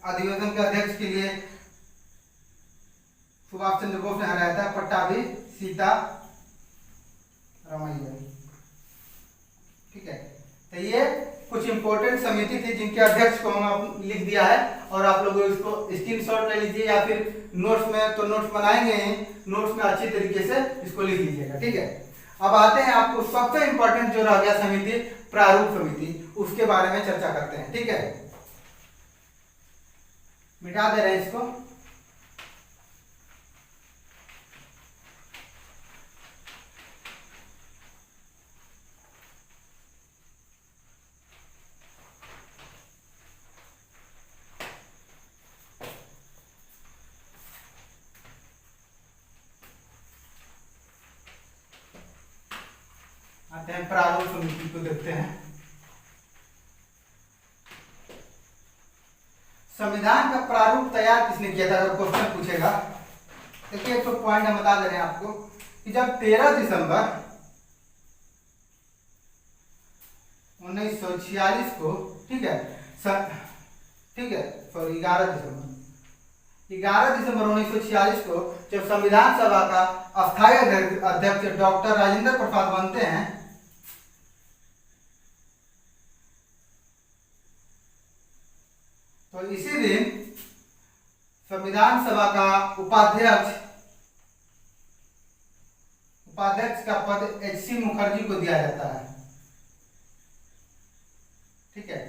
अधिवेशन के अध्यक्ष के लिए सुभाष चंद्र बोस ने हराया था। पट्टाभी सीतारामैया। ठीक है, तो ये कुछ इंपॉर्टेंट समिति थी जिनके अध्यक्ष को हम लिख दिया है, और आप लोग इसको स्क्रीनशॉट ले लीजिए या फिर नोट्स में तो नोट्स बनाएंगे ही, नोट्स में अच्छी तरीके से इसको लिख लीजिएगा। ठीक है, अब आते हैं आपको सबसे इंपॉर्टेंट जो रह गया समिति, प्रारूप समिति, उसके बारे में चर्चा करते हैं। ठीक है, मिटा दे रहे हैं इसको। आते हैं प्रारूप समिति को देखते हैं। संविधान का प्रारूप तैयार किसने किया था? अगर क्वेश्चन पूछेगा, देखिए एक तो पॉइंट हम बता दे रहे हैं आपको कि जब 13 दिसंबर 1946 को, ठीक है सॉरी 11 दिसंबर 1946 को जब संविधान सभा का अस्थायी अध्यक्ष डॉक्टर राजेंद्र प्रसाद बनते हैं, तो इसी दिन संविधान सभा का उपाध्यक्ष का पद H.C. मुखर्जी को दिया जाता है। ठीक है,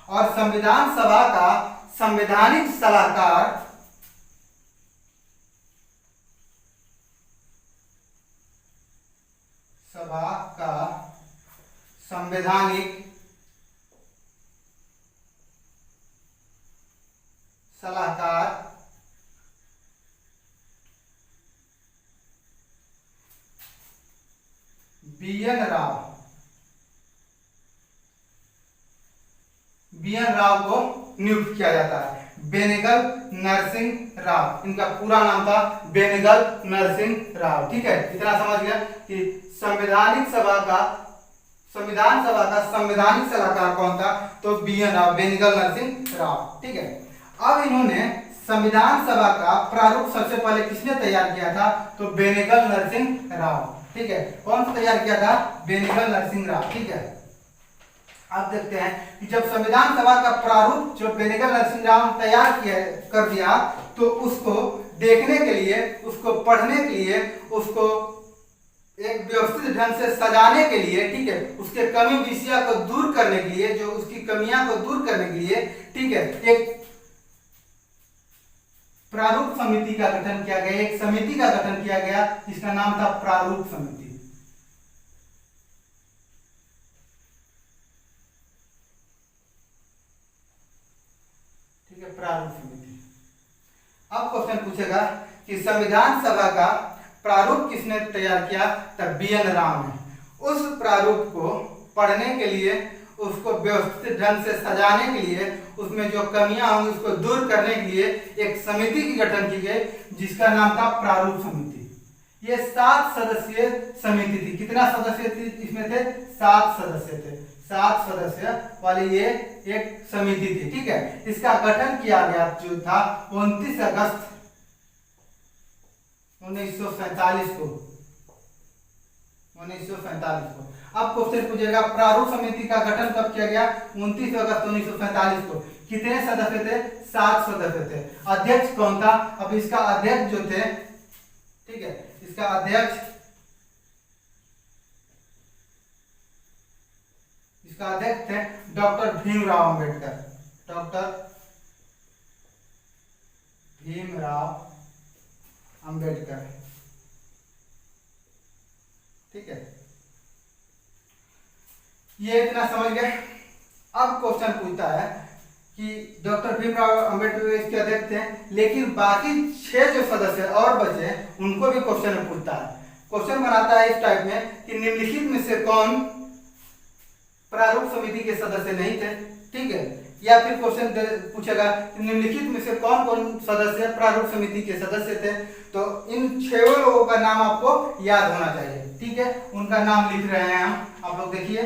और संविधान सभा का संवैधानिक सलाहकार बी.एन. राव को नियुक्त किया जाता है। बेनेगल नरसिंह राव, इनका पूरा नाम था बेनेगल नरसिंह राव। ठीक है, इतना समझ गया कि संविधान सभा का संवैधानिक सलाहकार कौन था? तो बी.एन. राव, बेनेगल नरसिंह राव। ठीक है, अब इन्होंने संविधान सभा का प्रारूप सबसे पहले किसने तैयार किया था? तो बेनेगल नरसिंह राव। ठीक है, कौन सा तैयार किया था? बेनेगल नरसिंह राव। ठीक है, आप देखते हैं कि जब संविधान सभा का प्रारूप जो बेनेगल नरसिंह राव ने तैयार कर दिया, तो उसको देखने के लिए, उसको पढ़ने के लिए, उसको एक व्यवस्थित ढंग से सजाने के लिए, ठीक है, उसके कमी विषय को दूर करने के लिए, जो उसकी कमियां को दूर करने के लिए, ठीक है, एक प्रारूप समिति का गठन किया गया, एक समिति का गठन किया गया जिसका नाम था प्रारूप समिति। ठीक है, प्रारूप समिति। अब क्वेश्चन पूछेगा कि संविधान सभा का प्रारूप किसने तैयार किया? तब बी.एन. राव ने। उस प्रारूप को पढ़ने के लिए, उसको व्यवस्थित ढंग से सजाने के लिए, उसमें जो कमियां होंगी उसको दूर करने के लिए एक समिति की गठन की गई जिसका नाम था प्रारूप समिति। ये 7 सदस्यीय समिति थी। कितना सदस्य थी इसमें थे? 7 सदस्य थे। 7 सदस्य वाली ये एक समिति थी। ठीक है, इसका गठन किया गया जो था 29 अगस्त 1947 को। अब क्वेश्चन पूछेगा प्रारूप समिति का गठन कब किया गया? 29 अगस्त 1947 को। कितने सदस्य थे? 7 सदस्य थे। अध्यक्ष कौन था? अब इसका अध्यक्ष जो थे, ठीक है, इसका अध्यक्ष थे डॉक्टर भीमराव अंबेडकर। डॉक्टर भीमराव अंबेडकर। ठीक है, ये इतना समझ गए। अब क्वेश्चन पूछता है कि डॉक्टर भीमराव अंबेडकर इसके अध्यक्ष थे, लेकिन बाकी 6 जो सदस्य और बचे हैं उनको भी क्वेश्चन में पूछता है। क्वेश्चन बनाता है इस टाइप में कि निम्नलिखित में से कौन प्रारूप समिति के सदस्य नहीं थे, ठीक है। या फिर क्वेश्चन पूछेगा कि निम्नलिखित में से कौन कौन सदस्य प्रारूप समिति के सदस्य थे। तो इन 6 लोगों का नाम आपको याद होना चाहिए, ठीक है। उनका नाम लिख रहे हैं हम, आप लोग देखिए,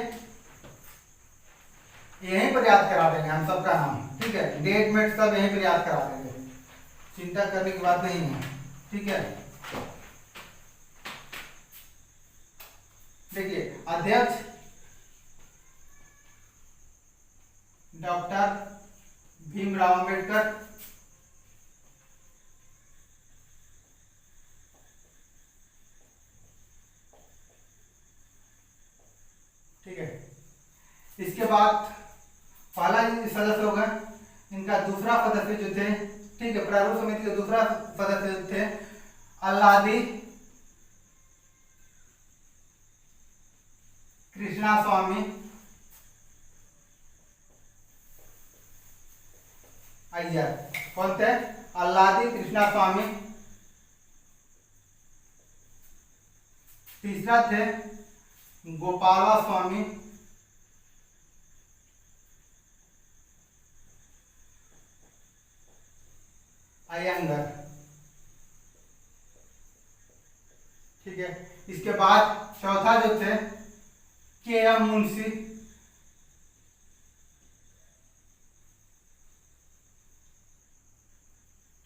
यहीं पर याद करा देंगे हम सबका नाम, ठीक है। डेट मेट सब यहीं पर याद करा देंगे, चिंता करने की बात नहीं है, ठीक है। देखिए, अध्यक्ष डॉक्टर भीमराव अंबेडकर, ठीक है। इसके बाद पहला सदस्य होगा, इनका दूसरा सदस्य जो थे, ठीक है, प्रारूप समिति का दूसरा सदस्य थे अल्लादी कृष्णा स्वामी अय्यर। कौन थे? अल्लादी कृष्णा स्वामी। तीसरा थे गोपाला स्वामी। अयंगर, ठीक है। इसके बाद चौथा जो थे के.एम. मुंशी,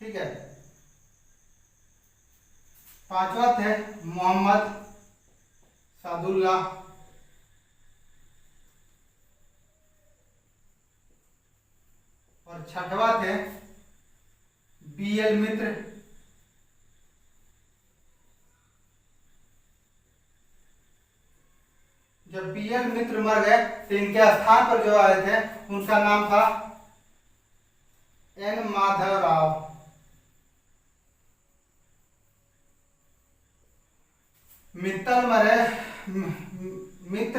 ठीक है। पांचवा थे मोहम्मद सादुल्लाह, और छठवा थे बी.एल. मित्र। जब बी.एल. मित्र मर गए तो इनके स्थान पर जो आए थे उनका नाम था एन. माधवराव। मित्र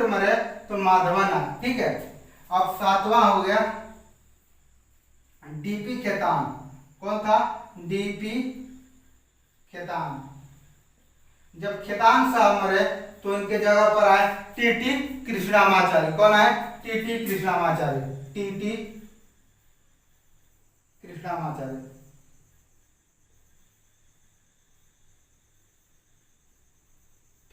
मरे तो माधवन, ठीक है। अब सातवां हो गया डी.पी. खेतान। कौन था? डी.पी. खेतान। जब खेतान साहब मरे तो इनके जगह पर आए टी.टी. कृष्णामाचारी। कौन आए? टी.टी. कृष्णामाचारी। टी.टी. कृष्णामाचारी,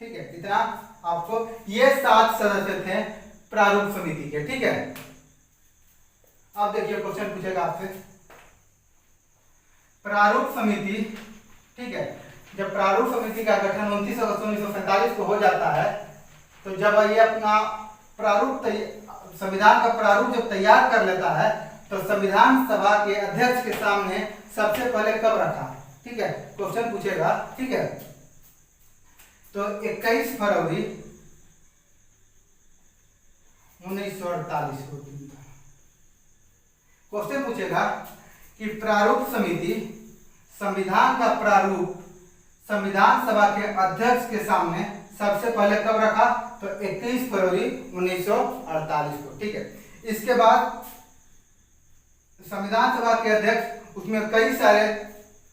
ठीक है। इतना आपको, ये 7 सदस्य थे प्रारूप समिति के, ठीक है। अब देखिए क्वेश्चन पूछेगा आपसे, प्रारूप समिति, ठीक है। जब प्रारूप समिति का गठन 29 अगस्त 1947 को हो जाता है, तो जब ये अपना प्रारूप संविधान का प्रारूप जब तैयार कर लेता है तो संविधान सभा के अध्यक्ष के सामने सबसे पहले कब रखा, ठीक है। क्वेश्चन पूछेगा, ठीक है। तो 21 फरवरी 1948 को क्वेश्चन पूछेगा कि प्रारूप समिति संविधान का प्रारूप संविधान सभा के अध्यक्ष के सामने सबसे पहले कब रखा? तो 21 फरवरी 1948 को, ठीक है। इसके बाद संविधान सभा के अध्यक्ष उसमें कई सारे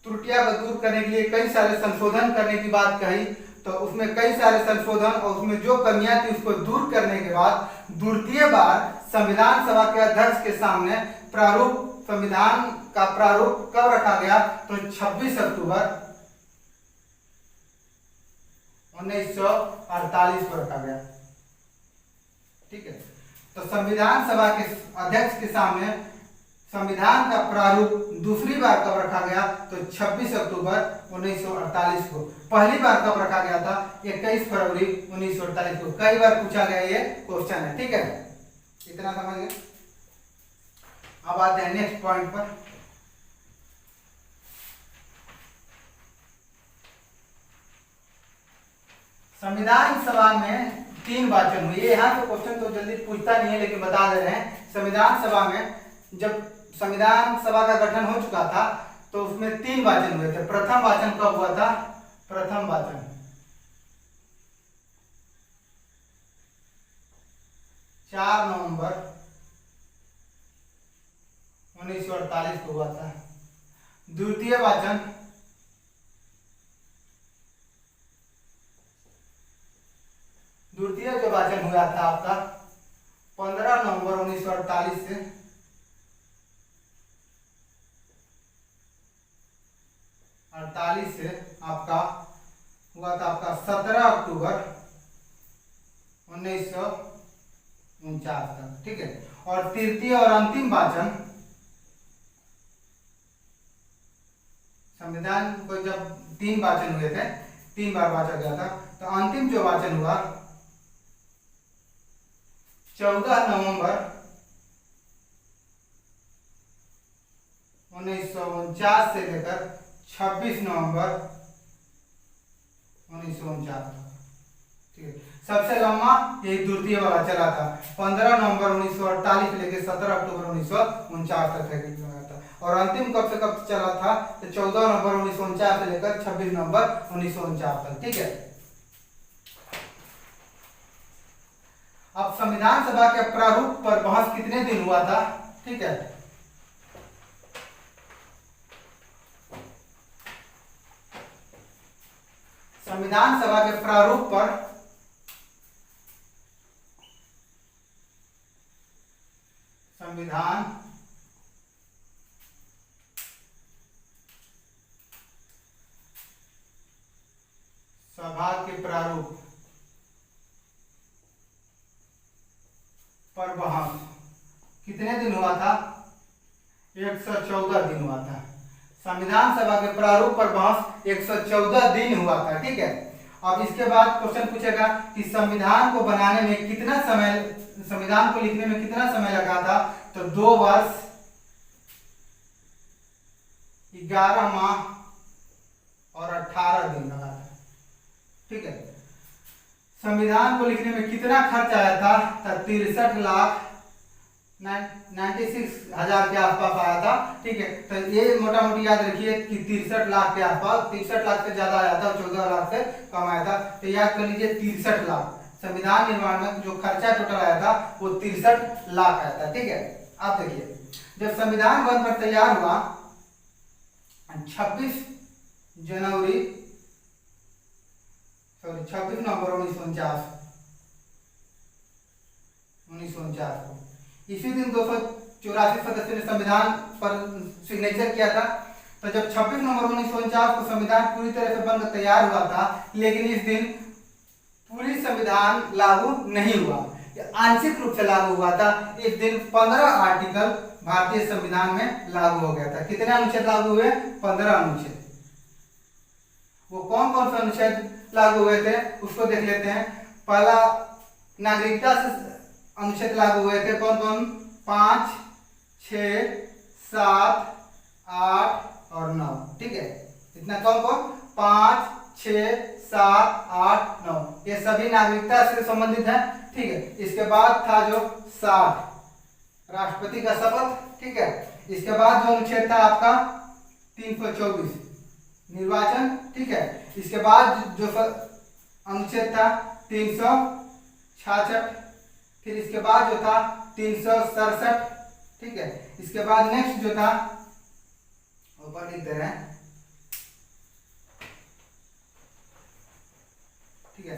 त्रुटियां को दूर करने के लिए कई सारे संशोधन करने की बात कही, तो उसमें कई सारे संशोधन और उसमें जो कमियां थी उसको दूर करने के बाद द्वितीय बार संविधान सभा के अध्यक्ष के सामने प्रारूप संविधान का प्रारूप कब रखा गया? तो 26 अक्टूबर 1948 को रखा गया, ठीक है। तो संविधान सभा के अध्यक्ष के सामने संविधान का प्रारूप दूसरी बार कब रखा गया? तो 26 अक्टूबर 1948 को। पहली बार कब रखा गया था? 21 फरवरी 1948 को। कई बार पूछा गया ये क्वेश्चन है, ठीक है। इतना समझ गए। अब आते हैं नेक्स्ट पॉइंट पर। संविधान सभा में 3 वाचन हुए। यहाँ से क्वेश्चन तो जल्दी पूछता नहीं है, लेकिन बता दे रहे हैं। संविधान सभा में जब संविधान सभा का गठन हो चुका था तो उसमें 3 वाचन हुए थे। प्रथम वाचन कब हुआ था? प्रथम वाचन 4 नवंबर 1948 को हुआ था। द्वितीय वाचन द्वितीय जो वाचन हुआ था आपका 15 नवंबर 1948 से 48 से आपका हुआ था आपका 17 अक्टूबर 1949 तक, ठीक है। और तृतीय और अंतिम वाचन संविधान को जब 3 वाचन हुए थे, 3 बार वाचा गया था, तो अंतिम जो वाचन हुआ 14 नवंबर 1949 से लेकर 26 नवंबर 1949 तक, ठीक है। सबसे लंबा यही द्वितीय वाला चला था, 15 नवंबर 1948 से लेकर 17 अक्टूबर 1949 तक चला था। और अंतिम कब से कब चला था, तो 14 नवंबर 1949 से लेकर 26 नवंबर 1949 तक, ठीक है। अब संविधान सभा के प्रारूप पर बहस कितने दिन हुआ था, ठीक है। संविधान सभा के प्रारूप पर संविधान सभा के प्रारूप पर बहस कितने दिन हुआ था, 114 दिन हुआ था। संविधान सभा के प्रारूप पर बहस 114 दिन हुआ था, ठीक है। अब इसके बाद क्वेश्चन पूछेगा कि संविधान को बनाने में कितना समय, संविधान को लिखने में कितना समय लगा था, तो 2 वर्ष 11 माह और 18 दिन लगा था, ठीक है। संविधान को लिखने में कितना खर्च आया था, तो 63 लाख 96,000 के आसपास आया था, ठीक है। तो ये मोटा मोटी याद रखिए कि 63 लाख के आसपास, 63 लाख से ज्यादा आया था, 14 लाख से कम आया था, तो याद कर लीजिए 63 लाख संविधान निर्माण में जो खर्चा टोटल आया था वो 63 लाख आया था, ठीक है। आप देखिए जब संविधान बनकर तैयार हुआ 26 नवंबर 1949 को, इसी दिन 284 सदस्यों ने संविधान पर सिग्नेचर किया था। तो जब 26 नवंबर 1949 को संविधान पूरी तरह से बनकर तैयार हुआ था, लेकिन इस दिन पूरी संविधान लागू नहीं हुआ, आंशिक रूप से लागू हुआ था। इस दिन 15 आर्टिकल भारतीय संविधान में लागू हो गया था। कितने अनुच्छेद लागू हुए, 15 अनुच्छेद। वो कौन कौन से अनुच्छेद लागू हुए थे उसको देख लेते हैं। पहला नागरिकता से अनुच्छेद लागू हुए थे, कौन कौन, 5, 6, 7, 8 और 9, ठीक है। इतना कौन कौन, 5, 6, 7, 8, 9, ये सभी नागरिकता से संबंधित है, ठीक है। इसके बाद था जो 60 राष्ट्रपति का शपथ, ठीक है। इसके बाद जो अनुच्छेद था आपका 324 निर्वाचन, ठीक है। इसके बाद जो अनुच्छेद था 366, फिर इसके बाद जो था 367, ठीक है। इसके बाद नेक्स्ट जो था ऊपर लिख दे रहे हैं, ठीक है,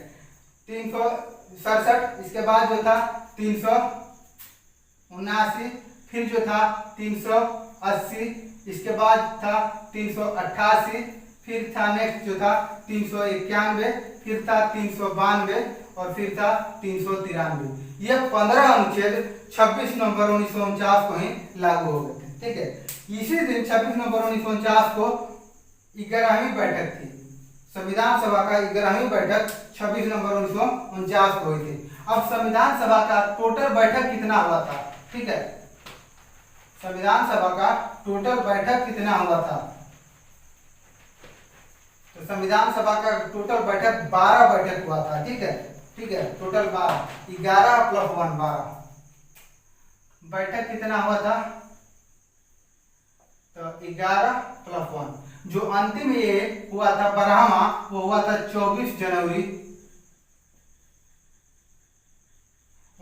367। इसके बाद जो था 379, फिर जो था 380, इसके बाद था 388, फिर था नेक्स्ट जो था 391, फिर था 392 और फिर था 393। ये 15 अनुच्छेद 26 नवंबर 1949 को ही लागू हो गए थे, ठीक है। इसी दिन 26 नवंबर 1949 को 11वीं बैठक थी, संविधान सभा का 11वीं बैठक 26 नवंबर 1949 को हुई थी। अब संविधान सभा का टोटल बैठक कितना हुआ था, ठीक है। संविधान सभा का टोटल बैठक कितना हुआ था, तो संविधान सभा का टोटल बैठक 12 बैठक हुआ था, ठीक है, ठीक है। टोटल 12, 11 + 1 12 बैठक कितना हुआ था, तो 11 + 1। जो अंतिम ये हुआ था 12वां, वो हुआ था 24 जनवरी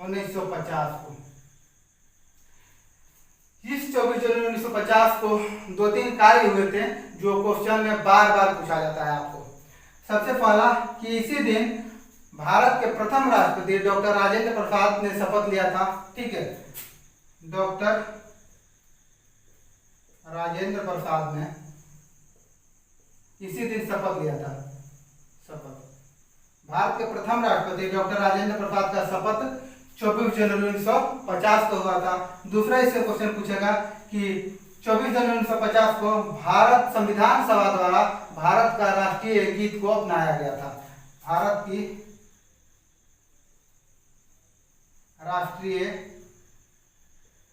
1950 को। इस 24 जनवरी 1950 को 2-3 कार्य हुए थे जो क्वेश्चन में बार बार पूछा जाता है आपको। सबसे पहला कि इसी दिन भारत के प्रथम राष्ट्रपति डॉक्टर राजेंद्र प्रसाद ने शपथ लिया था। ठीक है, डॉक्टर राजेंद्र प्रसाद ने इसी दिन शपथ लिया था। शपथ भारत के प्रथम राष्ट्रपति डॉक्टर राजेंद्र प्रसाद का शपथ 24 जनवरी 1950 को हुआ था। दूसरा इससे क्वेश्चन पूछेगा कि 24 जनवरी 1950 को भारत संविधान सभा द्वारा भारत का राष्ट्रीय गीत को अपनाया गया था। भारत की राष्ट्रीय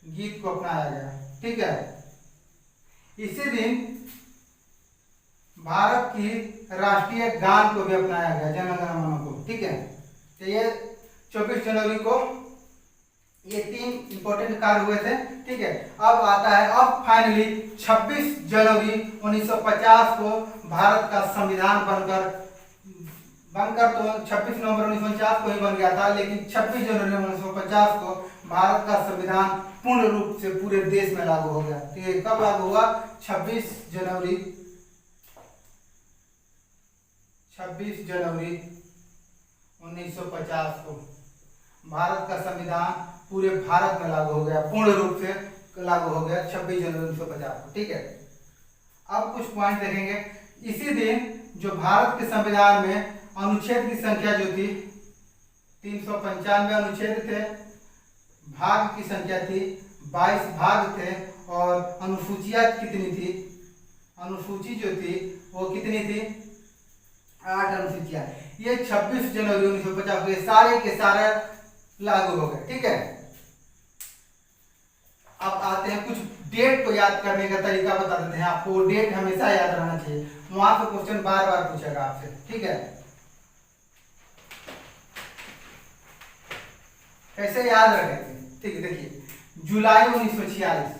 गीत को अपनाया गया। ठीक है, इसी दिन भारत की राष्ट्रीय गान को भी अपनाया गया, जन गण मन को। ठीक है, तो ये 24 जनवरी को ये 3 इंपॉर्टेंट कार्य हुए थे। ठीक है, अब आता है, अब फाइनली 26 जनवरी 1950 को भारत का संविधान बनकर तो 26 नवंबर 1949 को ही बन गया था, लेकिन 26 जनवरी 1950 को भारत का संविधान पूर्ण रूप से पूरे देश में लागू हो गया। तो ये कब लागू हुआ? 26 जनवरी 1950 को भारत का संविधान पूरे भारत में लागू हो गया, पूर्ण रूप से लागू हो गया 26 जनवरी 1950 को। ठीक है, अब कुछ पॉइंट देखेंगे। इसी दिन जो भारत के संविधान में अनुच्छेद की संख्या जो थी 395 अनुच्छेद थे, भाग की संख्या थी 22 भाग थे, और अनुसूचियां कितनी थी? अनुसूची जो थी वो कितनी थी? 8 अनुसूचियां। ये 26 जनवरी 1950 को सारे के सारे लागू हो गए। ठीक है, अब आते हैं कुछ डेट को याद करने का तरीका बता देते हैं आपको। डेट हमेशा याद रहना चाहिए, वहां पे क्वेश्चन बार बार पूछेगा आपसे। ठीक है, कैसे याद रखेंगे? ठीक है, देखिए जुलाई 1946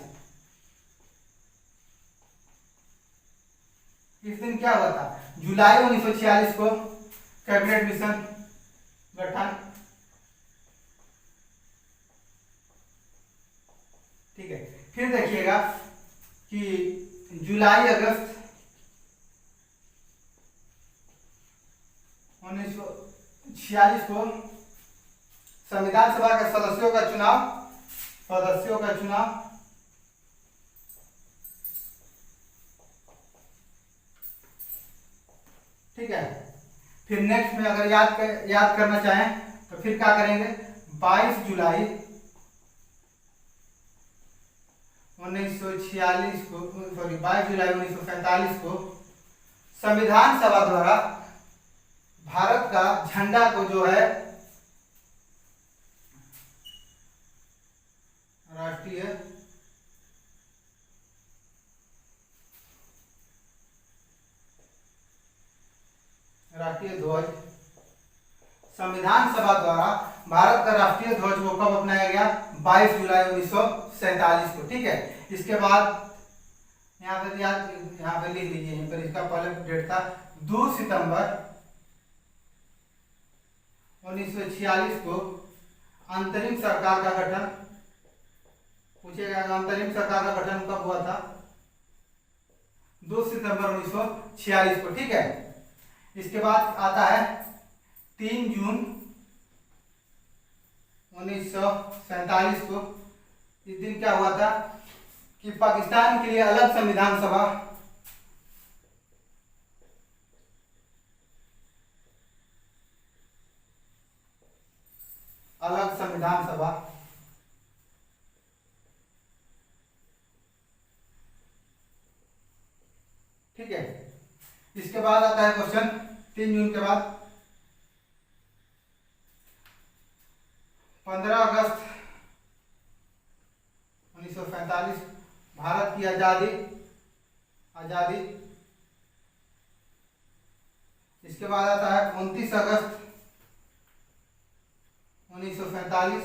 इस दिन क्या हुआ था? जुलाई 1946 को कैबिनेट मिशन गठन। ठीक है, फिर देखिएगा कि जुलाई अगस्त 1946 को संविधान सभा के सदस्यों का चुनाव। ठीक है, फिर नेक्स्ट में अगर याद करना चाहें तो फिर क्या करेंगे? 22 जुलाई 1947 को संविधान सभा द्वारा भारत का झंडा को जो है राष्ट्रीय ध्वज, संविधान सभा द्वारा भारत का राष्ट्रीय ध्वज को कब अपनाया गया? 22 जुलाई 1947 को। ठीक है, इसके बाद यहाँ पे लिख लीजिए, यहीं पर इसका पहले डेट था 2 सितंबर 1946 को अंतरिम सरकार का गठन। पूछेगा अंतरिम सरकार का गठन कब हुआ था? 2 सितंबर 1946 को। ठीक है, इसके बाद आता है 3 जून 1947 को। इस दिन क्या हुआ था कि पाकिस्तान के लिए अलग संविधान सभा ठीक है, इसके बाद आता है क्वेश्चन 3 जून के बाद 15 अगस्त 1947 भारत की आजादी। इसके बाद आता है 29 अगस्त 1947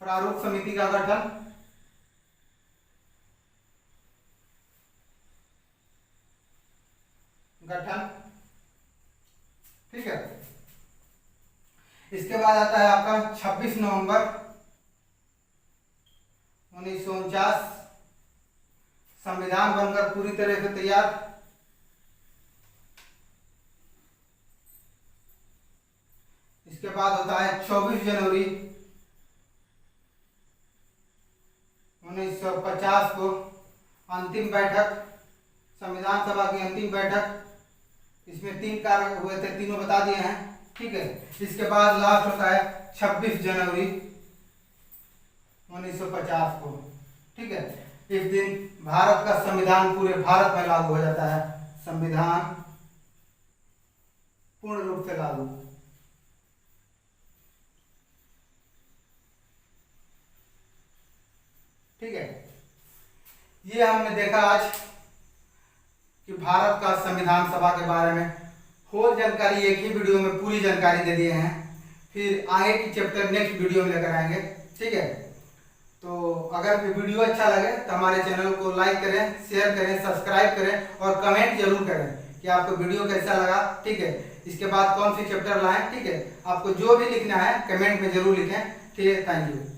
प्रारूप समिति का गठन। ठीक है, इसके बाद आता है आपका 26 नवंबर 1949, संविधान बनकर पूरी तरह से तैयार। इसके बाद होता है 24 जनवरी 1950 को अंतिम बैठक, संविधान सभा की अंतिम बैठक। इसमें 3 कार्य हुए थे, तीनों बता दिए हैं, ठीक है। इसके बाद लास्ट होता है 26 जनवरी 1950 को, ठीक है। इस दिन भारत का संविधान पूरे भारत में लागू हो जाता है, संविधान पूर्ण रूप से लागू। ठीक है, ये हमने देखा आज कि भारत का संविधान सभा के बारे में होल जानकारी एक ही वीडियो में पूरी जानकारी दे दिए हैं। फिर आगे की चैप्टर नेक्स्ट वीडियो में लेकर आएंगे, ठीक है। तो अगर वीडियो अच्छा लगे तो हमारे चैनल को लाइक करें, शेयर करें, सब्सक्राइब करें और कमेंट जरूर करें कि आपको वीडियो कैसा लगा, ठीक है। इसके बाद कौन सी चैप्टर लाएं, ठीक है। आपको जो भी लिखना है कमेंट में जरूर लिखें, ठीक है। Thank you.